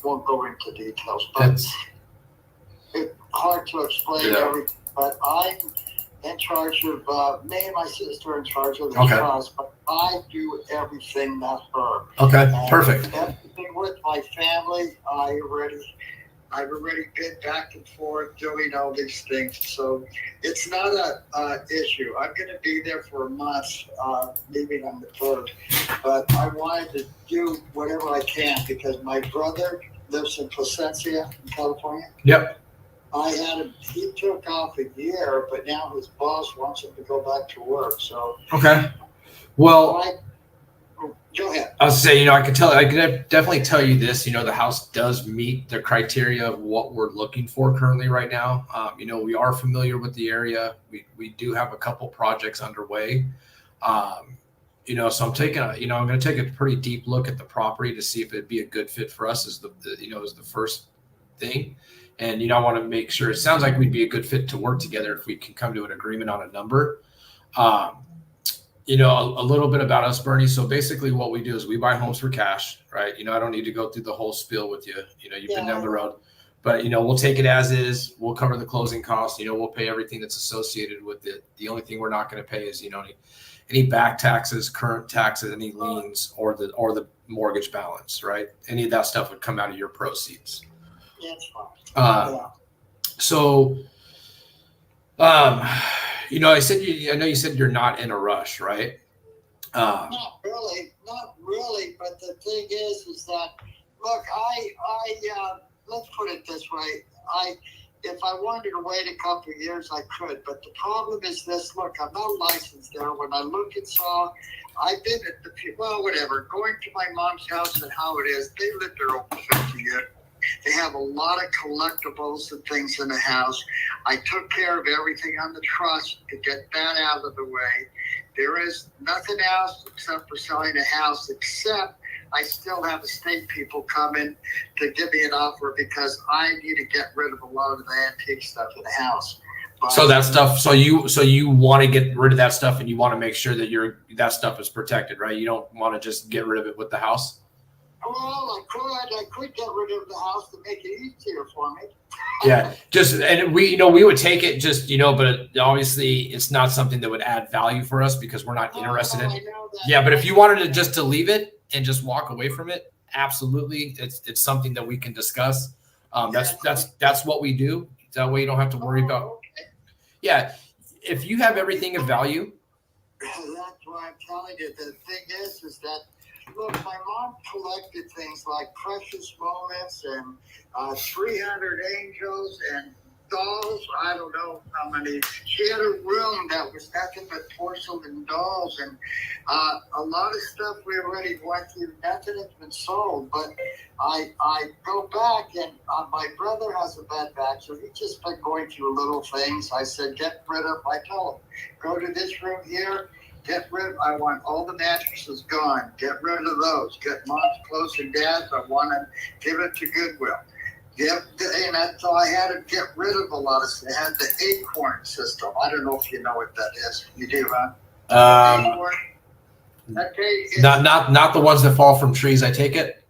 won't go into details, but it's hard to explain everything. But I'm in charge of me and my sister in charge of the trust, but I do everything, not her. Okay, and perfect. Everything with my family, I've already been back and forth doing all these things, so it's not a issue. I'm going to be there for a month, leaving on the 3rd, but I wanted to do whatever I can because my brother lives in Placencia, in California. Yep. He took off a year, but now his boss wants him to go back to work. So okay. Well, go ahead. I was saying, I could definitely tell you this. The house does meet the criteria of what we're looking for currently right now. We are familiar with the area. We do have a couple projects underway. So I'm taking I'm going to take a pretty deep look at the property to see if it'd be a good fit for us as the first thing. And, I want to make sure it sounds like we'd be a good fit to work together if we can come to an agreement on a number. A little bit about us, Bernie. So basically what we do is we buy homes for cash, right? I don't need to go through the whole spiel with you. You've been down the road, but, we'll take it as is. We'll cover the closing costs. We'll pay everything that's associated with it. The only thing we're not going to pay is, any back taxes, current taxes, any liens, or the mortgage balance, right? Any of that stuff would come out of your proceeds. That's fine. So, You know, I know you said you're not in a rush, right? Not really. But the thing is that look, let's put it this way. If I wanted to wait a couple of years, I could. But the problem is this. Look, I'm not licensed there. When I look and saw, I've been at whatever. Going to my mom's house and how it is. They lived there over 50 years. They have a lot of collectibles and things in the house. I took care of everything on the trust to get that out of the way. There is nothing else except for selling a house, except I still have estate people coming to give me an offer because I need to get rid of a lot of the antique stuff in the house. But, so that stuff, so you want to get rid of that stuff, and you want to make sure that that stuff is protected, right? You don't want to just get rid of it with the house. Well, I could get rid of the house to make it easier for me. Yeah, and we would take it but obviously it's not something that would add value for us because we're not interested in it. Yeah, but if you wanted to leave it and just walk away from it, absolutely, it's something that we can discuss. That's what we do. That way you don't have to worry about. Okay. Yeah, if you have everything of value. That's why I'm telling you. The thing is that. Look, my mom collected things like Precious Moments and 300 Angels and dolls. I don't know how many. She had a room that was nothing but porcelain dolls and a lot of stuff we already went through. Nothing has been sold, but I go back and my brother has a bed back, so he's just been going through little things. I said, get rid of. I told him, go to this room here. I want all the mattresses gone. Get rid of those. Get mom's clothes and dad's. I want to give it to Goodwill. And that's all I had to get rid of a lot of stuff. It had the acorn system. I don't know if you know what that is. You do, huh? Acorn? Okay, Not the ones that fall from trees, I take it?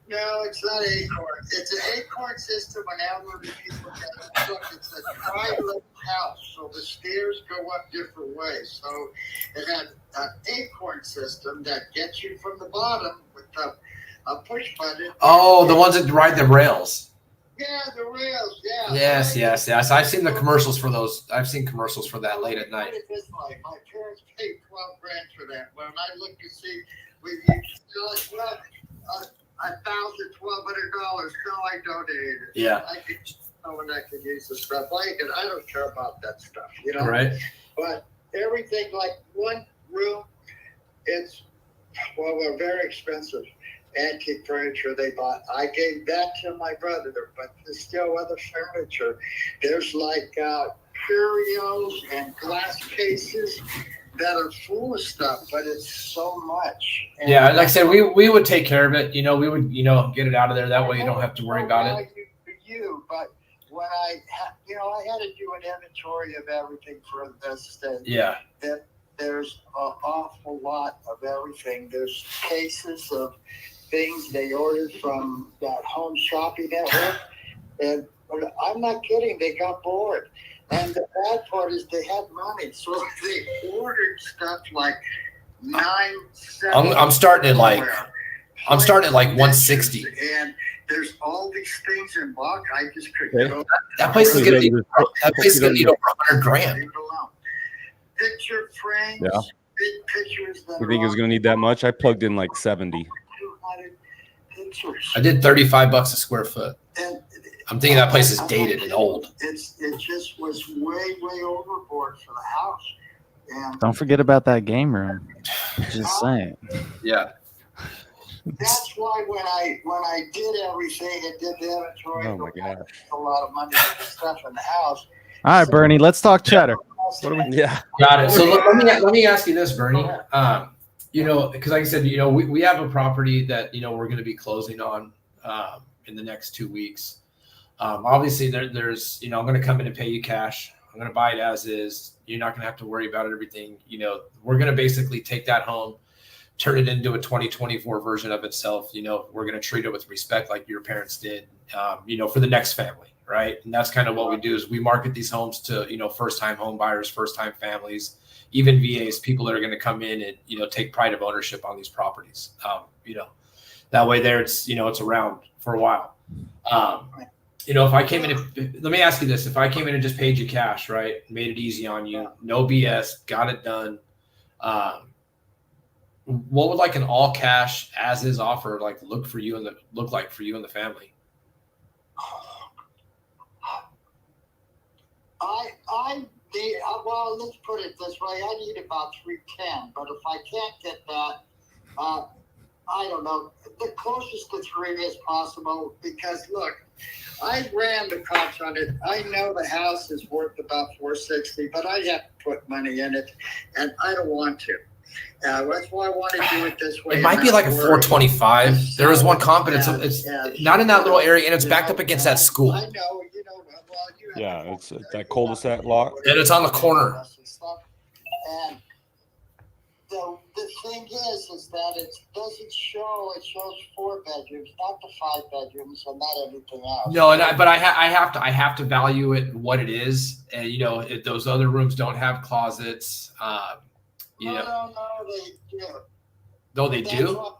No, it's not acorn. It's an acorn system, and elderly people get it. Look, it's a tri-level house, so the stairs go up different ways. So it had an acorn system that gets you from the bottom with a push button. Oh, the ones that ride the rails. Yeah, the rails. Yeah. Yes. I've seen the commercials for those. I've seen commercials for that late at night. Put it this way, my parents paid $12,000 for that. When I look to see, we still $1,000, $1,200. So I donated it. Yeah. I could someone that could use the stuff. I don't care about that stuff, Right. But everything, like one room, it's very expensive antique furniture they bought. I gave that to my brother, but there's still other furniture. There's like curios and glass cases that are full of stuff, but it's so much. And yeah, like I said, we would take care of it. We would, get it out of there. That way you don't have to worry about it. For you, but when I had to do an inventory of everything for this state. Yeah. There's an awful lot of everything. There's cases of things they ordered from that home shopping network. And I'm not kidding, they got bored. And the bad part is they had money. So they ordered stuff like I'm starting at like 160. And there's all these things in bulk. I just couldn't. That place is gonna need over $100,000. Picture frames, Yeah. big pictures. You think it's going to need that much? I plugged in like 70. 200 pictures. I did $35 a square foot. And I'm thinking that place is dated and old. It just was way overboard for the house. And Don't forget about that game room. Just saying. Yeah. that's why when I did everything and did the inventory, Oh my gosh. a lot of money for the stuff in the house. All right, Bernie, let's talk cheddar. Yeah. Got it. So let me ask you this, Bernie. Because like I said, we have a property that we're going to be closing on in the next 2 weeks. Obviously, there's I'm going to come in and pay you cash. I'm going to buy it as is. You're not going to have to worry about everything. We're going to basically take that home, turn it into a 2024 version of itself. We're going to treat it with respect like your parents did. For the next family. Right. And that's kind of what we do is we market these homes to, first-time home buyers, first-time families, even VAs, people that are going to come in and, take pride of ownership on these properties. That way there it's, it's around for a while. you know, if I came in, let me ask you this: if I came in and just paid you cash, right, made it easy on you, no BS, got it done. What would like an all cash as is offer like look like for you and the family? Well, let's put it this way. I need about 310, but if I can't get that, I don't know. The closest to 3 is possible because look, I ran the comps on it. I know the house is worth about 460, but I have to put money in it, and I don't want to. That's why I want to do it this way. It might be like a 425. There is one comp, and it's not in that little area, and it's backed up against that school. I know, you know. Well, you have Yeah, it's that cul-de-sac lot. And it's on the corner. And the thing is that it doesn't show. It shows 4 bedrooms, not the 5 bedrooms, and not everything else. No, but I have to value it what it is, and you know, those other rooms don't have closets. No, they do. No, they do.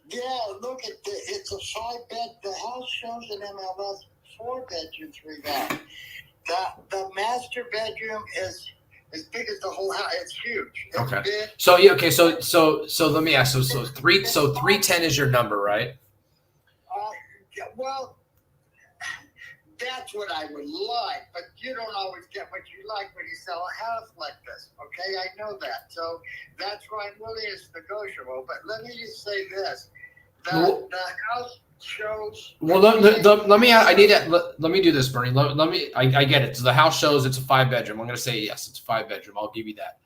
Yeah, look at it's a 5-bed. The house shows an MLS 4-bedroom, 3-bath. The master bedroom is as big as the whole house. It's huge. It's Okay. big. So yeah, okay. So let me ask. So 310 is your number, right? Yeah, well, that's what I would like, but you don't always get what you like when you sell a house like this. Okay, I know that. So that's why I'm really is negotiable. But let me just say this: the house shows. Well, let me. I need to. Let me do this, Bernie. Let me. I get it. So the house shows it's a 5-bedroom. I'm going to say yes, it's a 5-bedroom. I'll give you that.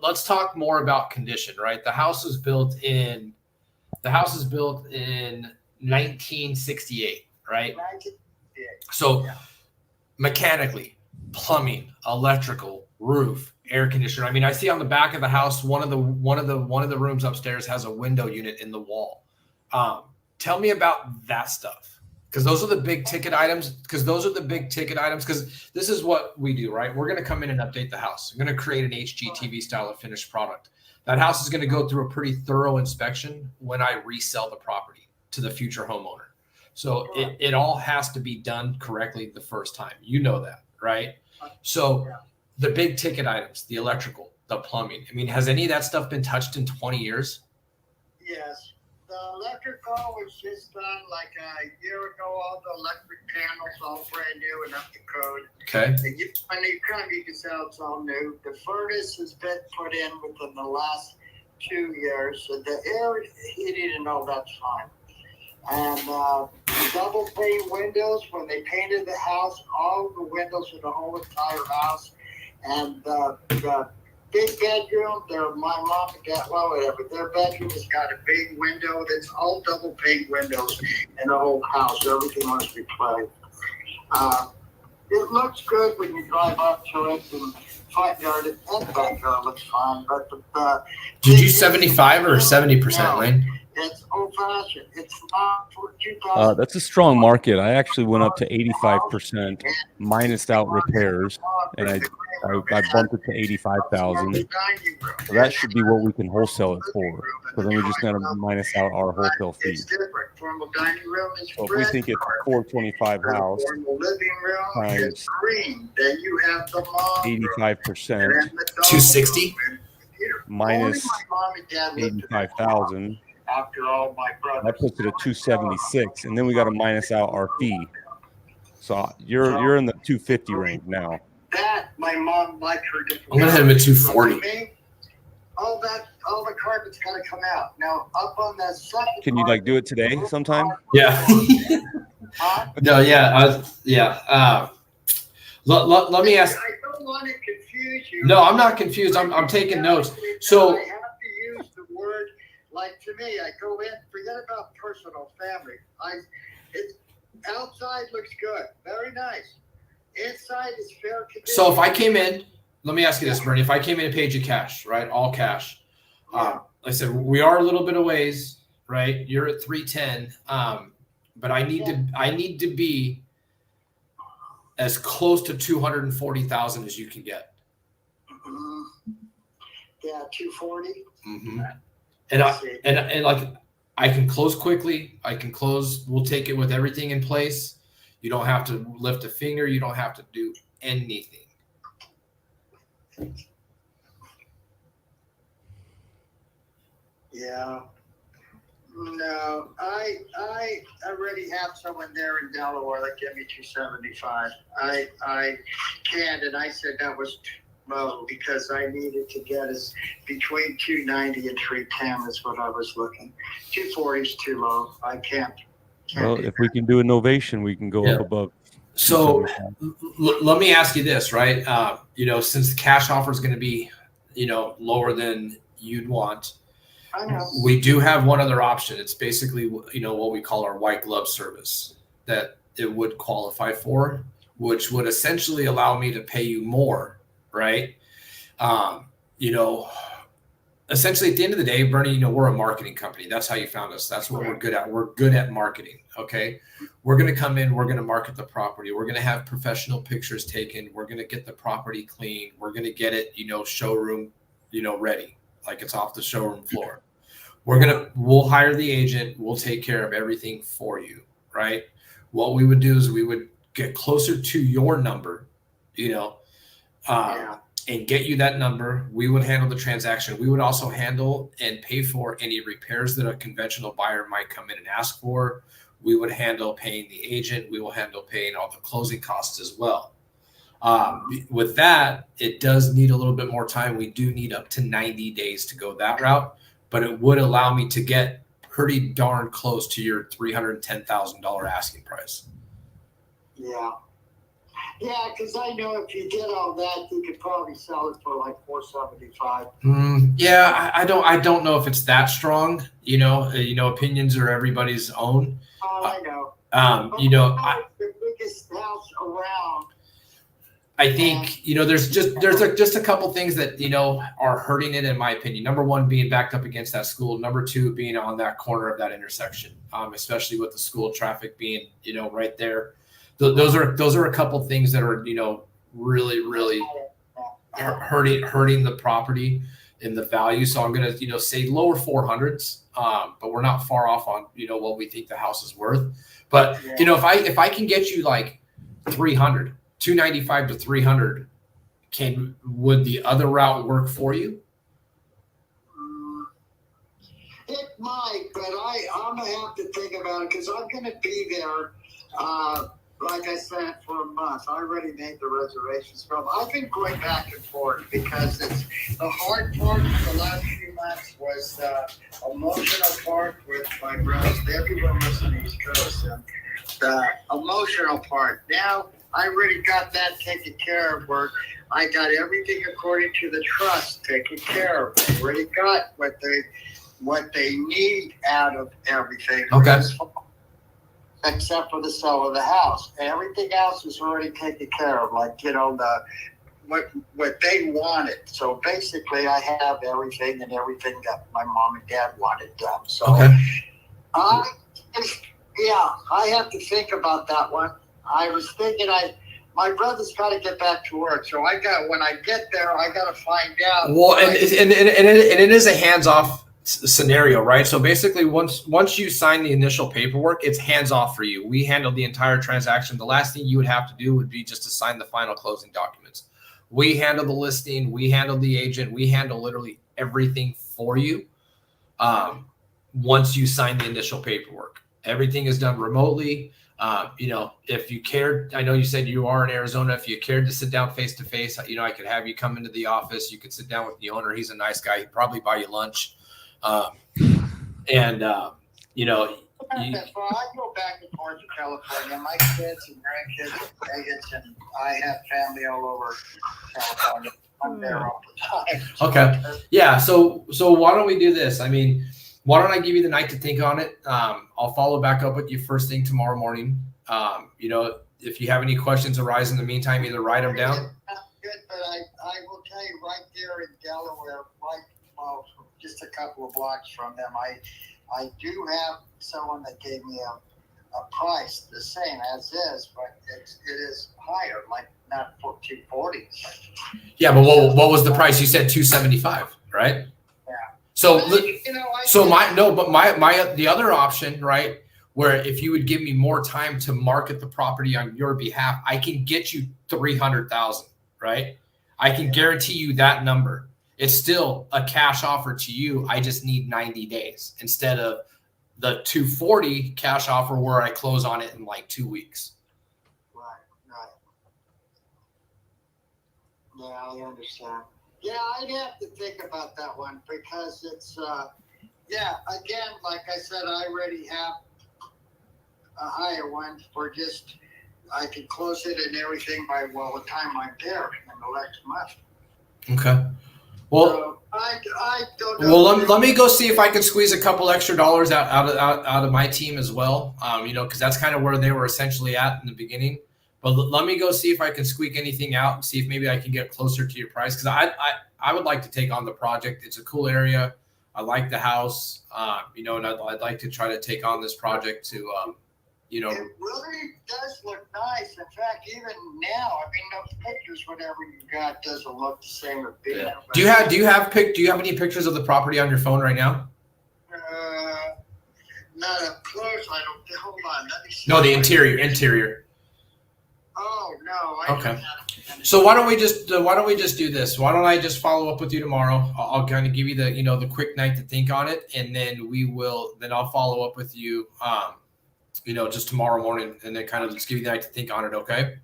Let's talk more about condition, right? The house is built in 1968, right? So mechanically, plumbing, electrical, roof, air conditioner. I mean, I see on the back of the house, one of the rooms upstairs has a window unit in the wall. Tell me about that stuff, because those are the big ticket items. Because this is what we do, right? We're going to come in and update the house. We're going to create an HGTV style of finished product. That house is going to go through a pretty thorough inspection when I resell the property to the future homeowner. So it all has to be done correctly the first time. You know that, right? So the big ticket items, the electrical, the plumbing. I mean, has any of that stuff been touched in 20 years? Yes. The electrical was just done like a year ago. All the electric panels, all brand new and up to code. Okay. When you come, you can tell it's all new. The furnace has been put in within the last 2 years. So the air heating and all that's fine. And double pane windows. When they painted the house, all the windows in the whole entire house. And the big bedroom, my mom and dad, well, whatever. Their bedroom has got a big window. That's all double pane windows in the whole house. Everything was replaced. It looks good when you drive up to it, and front yard and backyard looks fine. But Did you do 75 or 70%, Lane? It's old fashioned. It's not for 2000. That's a strong market. I actually went up to 85%, minus out repairs, and I bumped it to 85,000. So that should be what we can wholesale it for. So then we just got to minus out our wholesale fee. It's different. Formal dining room is So if we think it's a 425 house formal living room is times green. Then you have the mom 85% and the dog 260 minus Only my mom and dad lived in that 85,000. after all my brothers. That puts it at 276, and then we got to minus out our fee. So you're in the 250 range now. That my mom liked her to. I'm gonna hit him at 240. All the carpet's gotta come out. Now up on that second. Can you like do it today sometime? Yeah. No, yeah, let me ask. I don't want to confuse you. No, I'm not confused. I'm taking notes. So I have to use the word, like to me, I go in, forget about personal, family. Outside looks good, very nice. Inside is fair condition. So if I came in, let me ask you this, Bernie. If I came in and paid you cash, right, all cash. Like I said, we are a little bit of ways, right? You're at 310, but I need to be as close to 240,000 as you can get. Yeah, 240. Mm-hmm. And like I can close quickly. I can close. We'll take it with everything in place. You don't have to lift a finger. You don't have to do anything. Yeah. No, I already have someone there in Delaware that gave me 275. I canned, and I said that was too low because I needed to get us between 290 and 310 is what I was looking. 240 is too low. I can't Well, do if we can do innovation, we can go Yeah. up above. So 275. let me ask you this, right? Since the cash offer is going to be, lower than you'd want, I know. we do have one other option. It's basically, what we call our white glove service that it would qualify for, which would essentially allow me to pay you more, right? Essentially at the end of the day, Bernie, we're a marketing company. That's how you found us. That's what we're good at. We're good at marketing. Okay. We're going to come in, we're going to market the property. We're going to have professional pictures taken. We're going to get the property clean. We're going to get it, showroom, ready. Like it's off the showroom floor. We'll hire the agent. We'll take care of everything for you. Right. What we would do is we would get closer to your number, and get you that number. We would handle the transaction. We would also handle and pay for any repairs that a conventional buyer might come in and ask for. We would handle paying the agent. We will handle paying all the closing costs as well. With that, it does need a little bit more time. We do need up to 90 days to go that route, but it would allow me to get pretty darn close to your $310,000 asking price. Yeah. Yeah, because I know if you get all that, you could probably sell it for like $475. Yeah, I don't know if it's that strong. Opinions are everybody's own. Oh, I know. The biggest house around. I think there's just a couple things that are hurting it in my opinion. Number one, being backed up against that school. Number two, being on that corner of that intersection, especially with the school traffic being right there. Those are a couple things that are really hurting the property and the value. So I'm gonna say lower 400s, but we're not far off on what we think the house is worth. But if I can get you like 300, 295 to 300, would the other route work for you? It might, but I'm gonna have to think about it because I'm gonna be there. Like I said, for a month. I already made the reservations from. I've been going back and forth because it's the hard part for the last few months was the emotional part with my brothers. Everyone was on the East Coast, and the emotional part. Now I already got that taken care of. Where I got everything according to the trust taken care of. I already got what they need out of everything. Okay. Except for the sale of the house. Everything else is already taken care of, like what they wanted. So basically, I have everything that my mom and dad wanted done. So, I have to think about that one. I was thinking, my brother's got to get back to work, so when I get there, I got to find out. Well, and it is a hands-off scenario, right? So basically once you sign the initial paperwork, it's hands off for you. We handle the entire transaction. The last thing you would have to do would be just to sign the final closing documents. We handle the listing, we handle the agent, we handle literally everything for you. Once you sign the initial paperwork, everything is done remotely. If you cared, I know you said you are in Arizona. If you cared to sit down face to face, I could have you come into the office. You could sit down with the owner. He's a nice guy. He'd probably buy you lunch. I go back and forth to California. My kids and grandkids are Vegas, and I have family all over California. I'm there all the time. Okay. Yeah. So why don't we do this? I mean, why don't I give you the night to think on it? I'll follow back up with you first thing tomorrow morning. If you have any questions arise in the meantime, either write them down. Good, but I will tell you right there in Delaware, just a couple of blocks from them, I do have someone that gave me a price the same as is, but it is higher, like not for 240. Yeah, but what was the price? You said 275, right? Yeah. So the other option, right, where if you would give me more time to market the property on your behalf, I can get you 300,000, right? I can guarantee you that number. It's still a cash offer to you. I just need 90 days instead of the 240 cash offer where I close on it in like 2 weeks. Right. Yeah, I understand. Yeah, I'd have to think about that one because it's, again, like I said, I already have a higher one for just, I can close it and everything by, the time I'm there in the next month. Okay. Well, so I don't know. Well, let me go see if I can squeeze a couple extra dollars out of my team as well. Because that's kind of where they were essentially at in the beginning. But let me go see if I can squeak anything out and see if maybe I can get closer to your price. Because I would like to take on the project. It's a cool area. I like the house. And I'd like to try to take on this project to. It really does look nice. In fact, even now, I mean, those pictures, whatever you got, doesn't look the same as being. Yeah. Do you have any pictures of the property on your phone right now? Not up close. I don't. Hold on. Let me see. No, the interior. Oh no. Okay. So why don't we just do this? Why don't I just follow up with you tomorrow? I'll kind of give you the quick night to think on it, and then I'll follow up with you. Just tomorrow morning, and then kind of just give you the night to think on it, okay?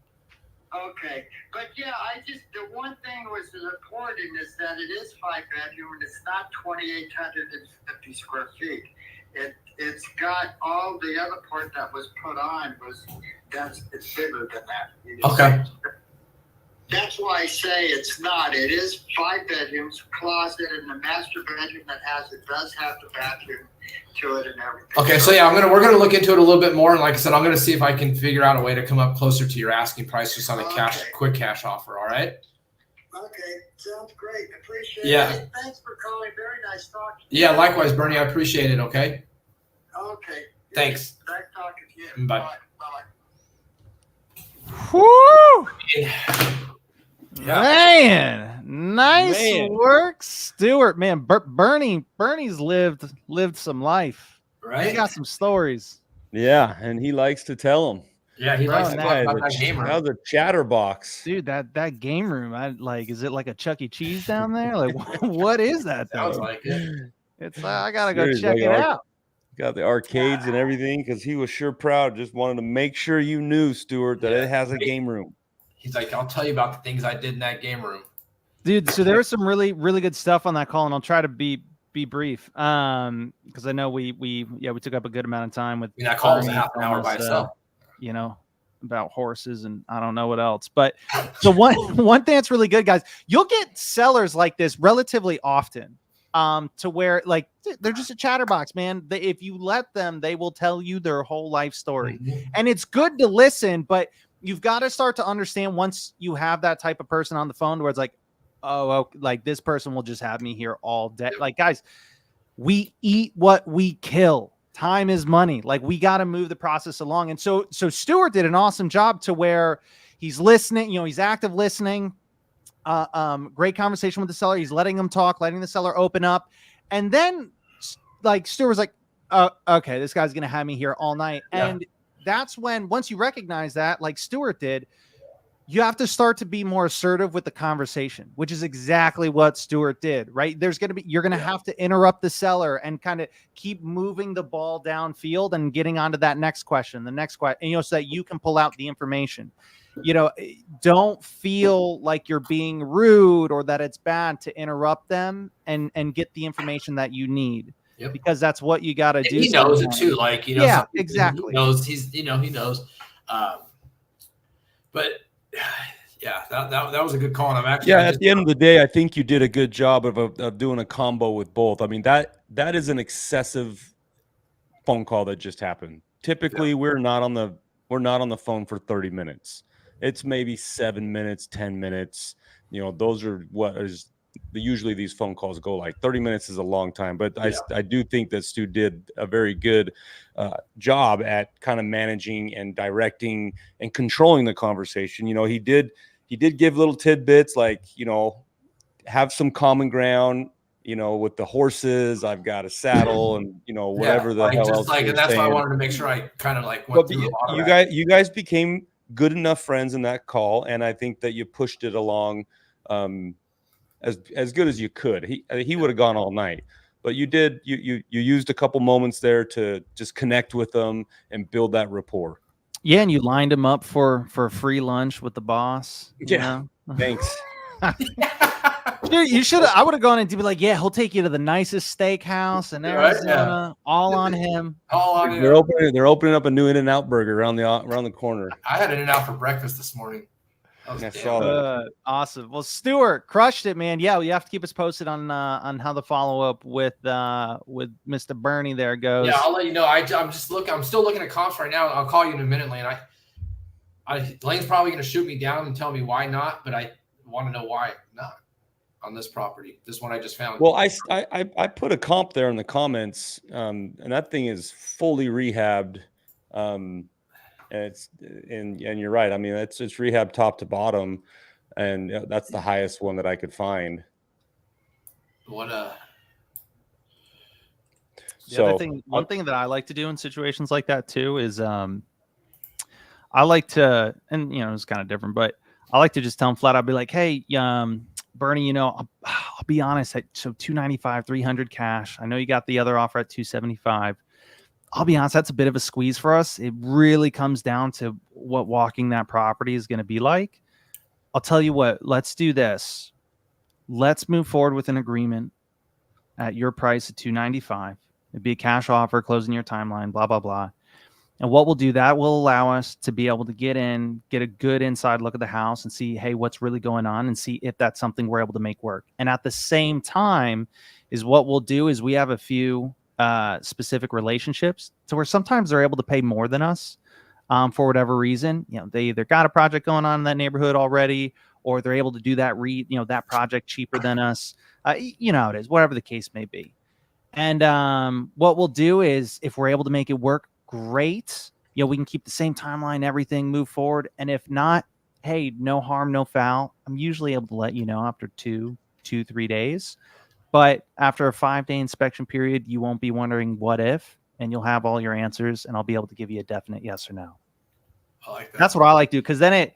Okay. But yeah, the one thing was important is that it is 5-bedroom and it's not 2,850 square feet. It's got all the other part that was put on it's bigger than that. Okay. That's why I say it's not. It is 5 bedrooms, closet, and the master bedroom does have the bathroom to it and everything. Okay, so yeah, we're gonna look into it a little bit more, and like I said, I'm gonna see if I can figure out a way to come up closer to your asking price just on a quick cash offer. All right. Okay, sounds great. Appreciate it. Thanks for calling. Very nice talking to you. Yeah, likewise, Bernie. I appreciate it. Okay. Okay. Thanks. Nice talking to you. Bye. Bye. Whoo! Yeah. Man, nice work, Stuart. Man, Bernie's lived some life. Right. He got some stories. Yeah, and he likes to tell them. Yeah, he likes to talk about that game room. That was a chatterbox. Dude, that game room, is it like a Chuck E. Cheese down there? Like, what is that? Sounds like it. It's I gotta go check it out. Got the arcades and everything because he was sure proud. Just wanted to make sure you knew, Stuart, that it has a game room. He's like, I'll tell you about the things I did in that game room. Dude, so there was some really, really good stuff on that call, and I'll try to be brief. Because I know we took up a good amount of time with that call was a half an hour by itself. About horses and I don't know what else. But so one thing that's really good, guys, you'll get sellers like this relatively often. To where they're just a chatterbox, man. If you let them, they will tell you their whole life story. Mm-hmm. And it's good to listen, but you've got to start to understand once you have that type of person on the phone where it's like, this person will just have me here all day. Like, guys, we eat what we kill. Time is money. Like, we got to move the process along. And so Stuart did an awesome job to where he's listening, he's active listening. Great conversation with the seller. He's letting them talk, letting the seller open up. And then Stuart was like, okay, this guy's going to have me here all night. Yeah. And that's when, once you recognize that, like Stuart did, you have to start to be more assertive with the conversation, which is exactly what Stuart did, right? You're going to have to interrupt the seller and kind of keep moving the ball downfield and getting onto that next question, so that you can pull out the information. Don't feel like you're being rude or that it's bad to interrupt them and get the information that you need. Yep. Because that's what you got to do. He knows it too. Yeah, exactly. He knows he knows. But yeah, that was a good call. And I'm actually, at the end of the day, I think you did a good job of doing a combo with both. I mean, that is an excessive phone call that just happened. Typically, we're not on the phone for 30 minutes. It's maybe 7 minutes, 10 minutes. Those are what is usually these phone calls go like. 30 minutes is a long time, but I do think that Stu did a very good job at kind of managing and directing and controlling the conversation. He did give little tidbits like, have some common ground, you know, with the horses, I've got a saddle, and you know, whatever the like, hell just else like, you're and that's why I saying. wanted to make sure I kind of like went But through a lot of that. you guys became good enough friends in that call, and I think that you pushed it along as good as you could. He would have gone all night, but you did. You used a couple moments there to just connect with them and build that rapport. Yeah, and you lined him up for a free lunch with the boss. You know? Thanks. Dude, you should have. I would have gone in to be like, yeah, he'll take you to the nicest steakhouse in Right, Arizona. All on him. All on They're you. they're opening up a new In-N-Out burger around the corner. I had In-N-Out for breakfast this morning. That was I damn saw good. that. Awesome. Well, Stuart crushed it, man. Yeah, you have to keep us posted on how the follow up with Mr. Bernie there goes. Yeah, I'll let you know. I'm still looking at comps right now. I'll call you in a minute, Lane. Lane's probably going to shoot me down and tell me why not, but I want to know why not on this property. This one I just found. Well, I put a comp there in the comments, and that thing is fully rehabbed. And you're right. I mean, it's rehab top to bottom, and that's the highest one that I could find. What other thing, one thing that I like to do in situations like that too is I like to, and you know, it's kind of different, but I like to just tell them flat out, I'll be like, hey, Bernie, you know, I'll be honest, so 295, 300 cash. I know you got the other offer at 275. I'll be honest, that's a bit of a squeeze for us. It really comes down to what walking that property is going to be like. I'll tell you what, let's do this. Let's move forward with an agreement at your price at 295. It'd be a cash offer, closing your timeline, blah, blah, blah. And what we'll do, that will allow us to be able to get a good inside look at the house and see, hey, what's really going on, and see if that's something we're able to make work. And at the same time is what we'll do is we have a few specific relationships to where sometimes they're able to pay more than us for whatever reason. You know, they either got a project going on in that neighborhood already, or they're able to do that that project cheaper than us. You know how it is, whatever the case may be. And what we'll do is, if we're able to make it work, great. You know, we can keep the same timeline, everything, move forward. And if not, hey, no harm, no foul. I'm usually able to let you know after 3 days. But after a 5-day inspection period, you won't be wondering what if, and you'll have all your answers, and I'll be able to give you a definite yes or no. I like that. That's what I like to do, because then and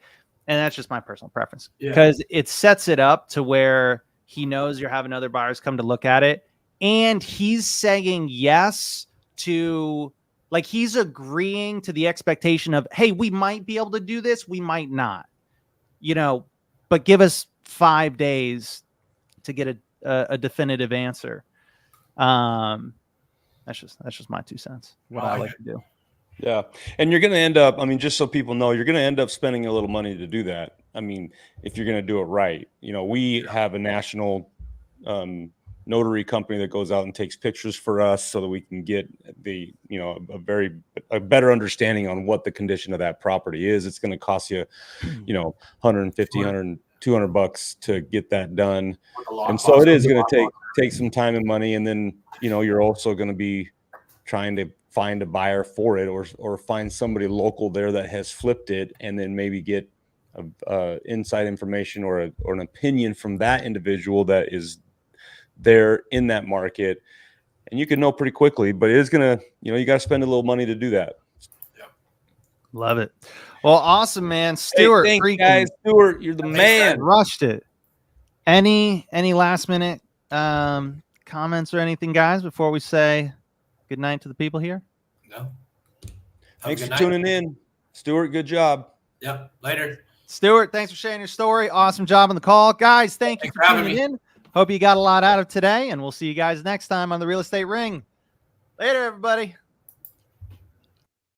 that's just my personal preference, because it sets it up to where he knows you're having other buyers come to look at it, and he's saying yes to, like, he's agreeing to the expectation of, hey, we might be able to do this, we might not, you know, but give us 5 days to get a definitive answer. That's just my 2 cents. What I like to do. Yeah. And you're going to end up, I mean, just so people know, you're going to end up spending a little money to do that. I mean, if you're going to do it right. You know, we have a national notary company that goes out and takes pictures for us so that we can get the, you know, a better understanding on what the condition of that property is. It's going to cost you, you know, $150, $200 to get that done. And so it is going to take some time and money. And then, you know, you're also going to be trying to find a buyer for it, or find somebody local there that has flipped it, and then maybe get inside information or an opinion from that individual that is there in that market. And you can know pretty quickly, but it is going to, you know, you got to spend a little money to do that. Love it. Well, awesome, man. Stuart, hey, thanks, guys. Stuart, you're the man. Rushed it. Any last minute comments or anything, guys, before we say good night to the people here? No. Thanks for tuning in. Stuart, good job. Yep. Later. Stuart, thanks for sharing your story. Awesome job on the call. Guys, thank you for tuning in. Hope you got a lot out of today, and we'll see you guys next time on the Real Estate Ring. Later, everybody.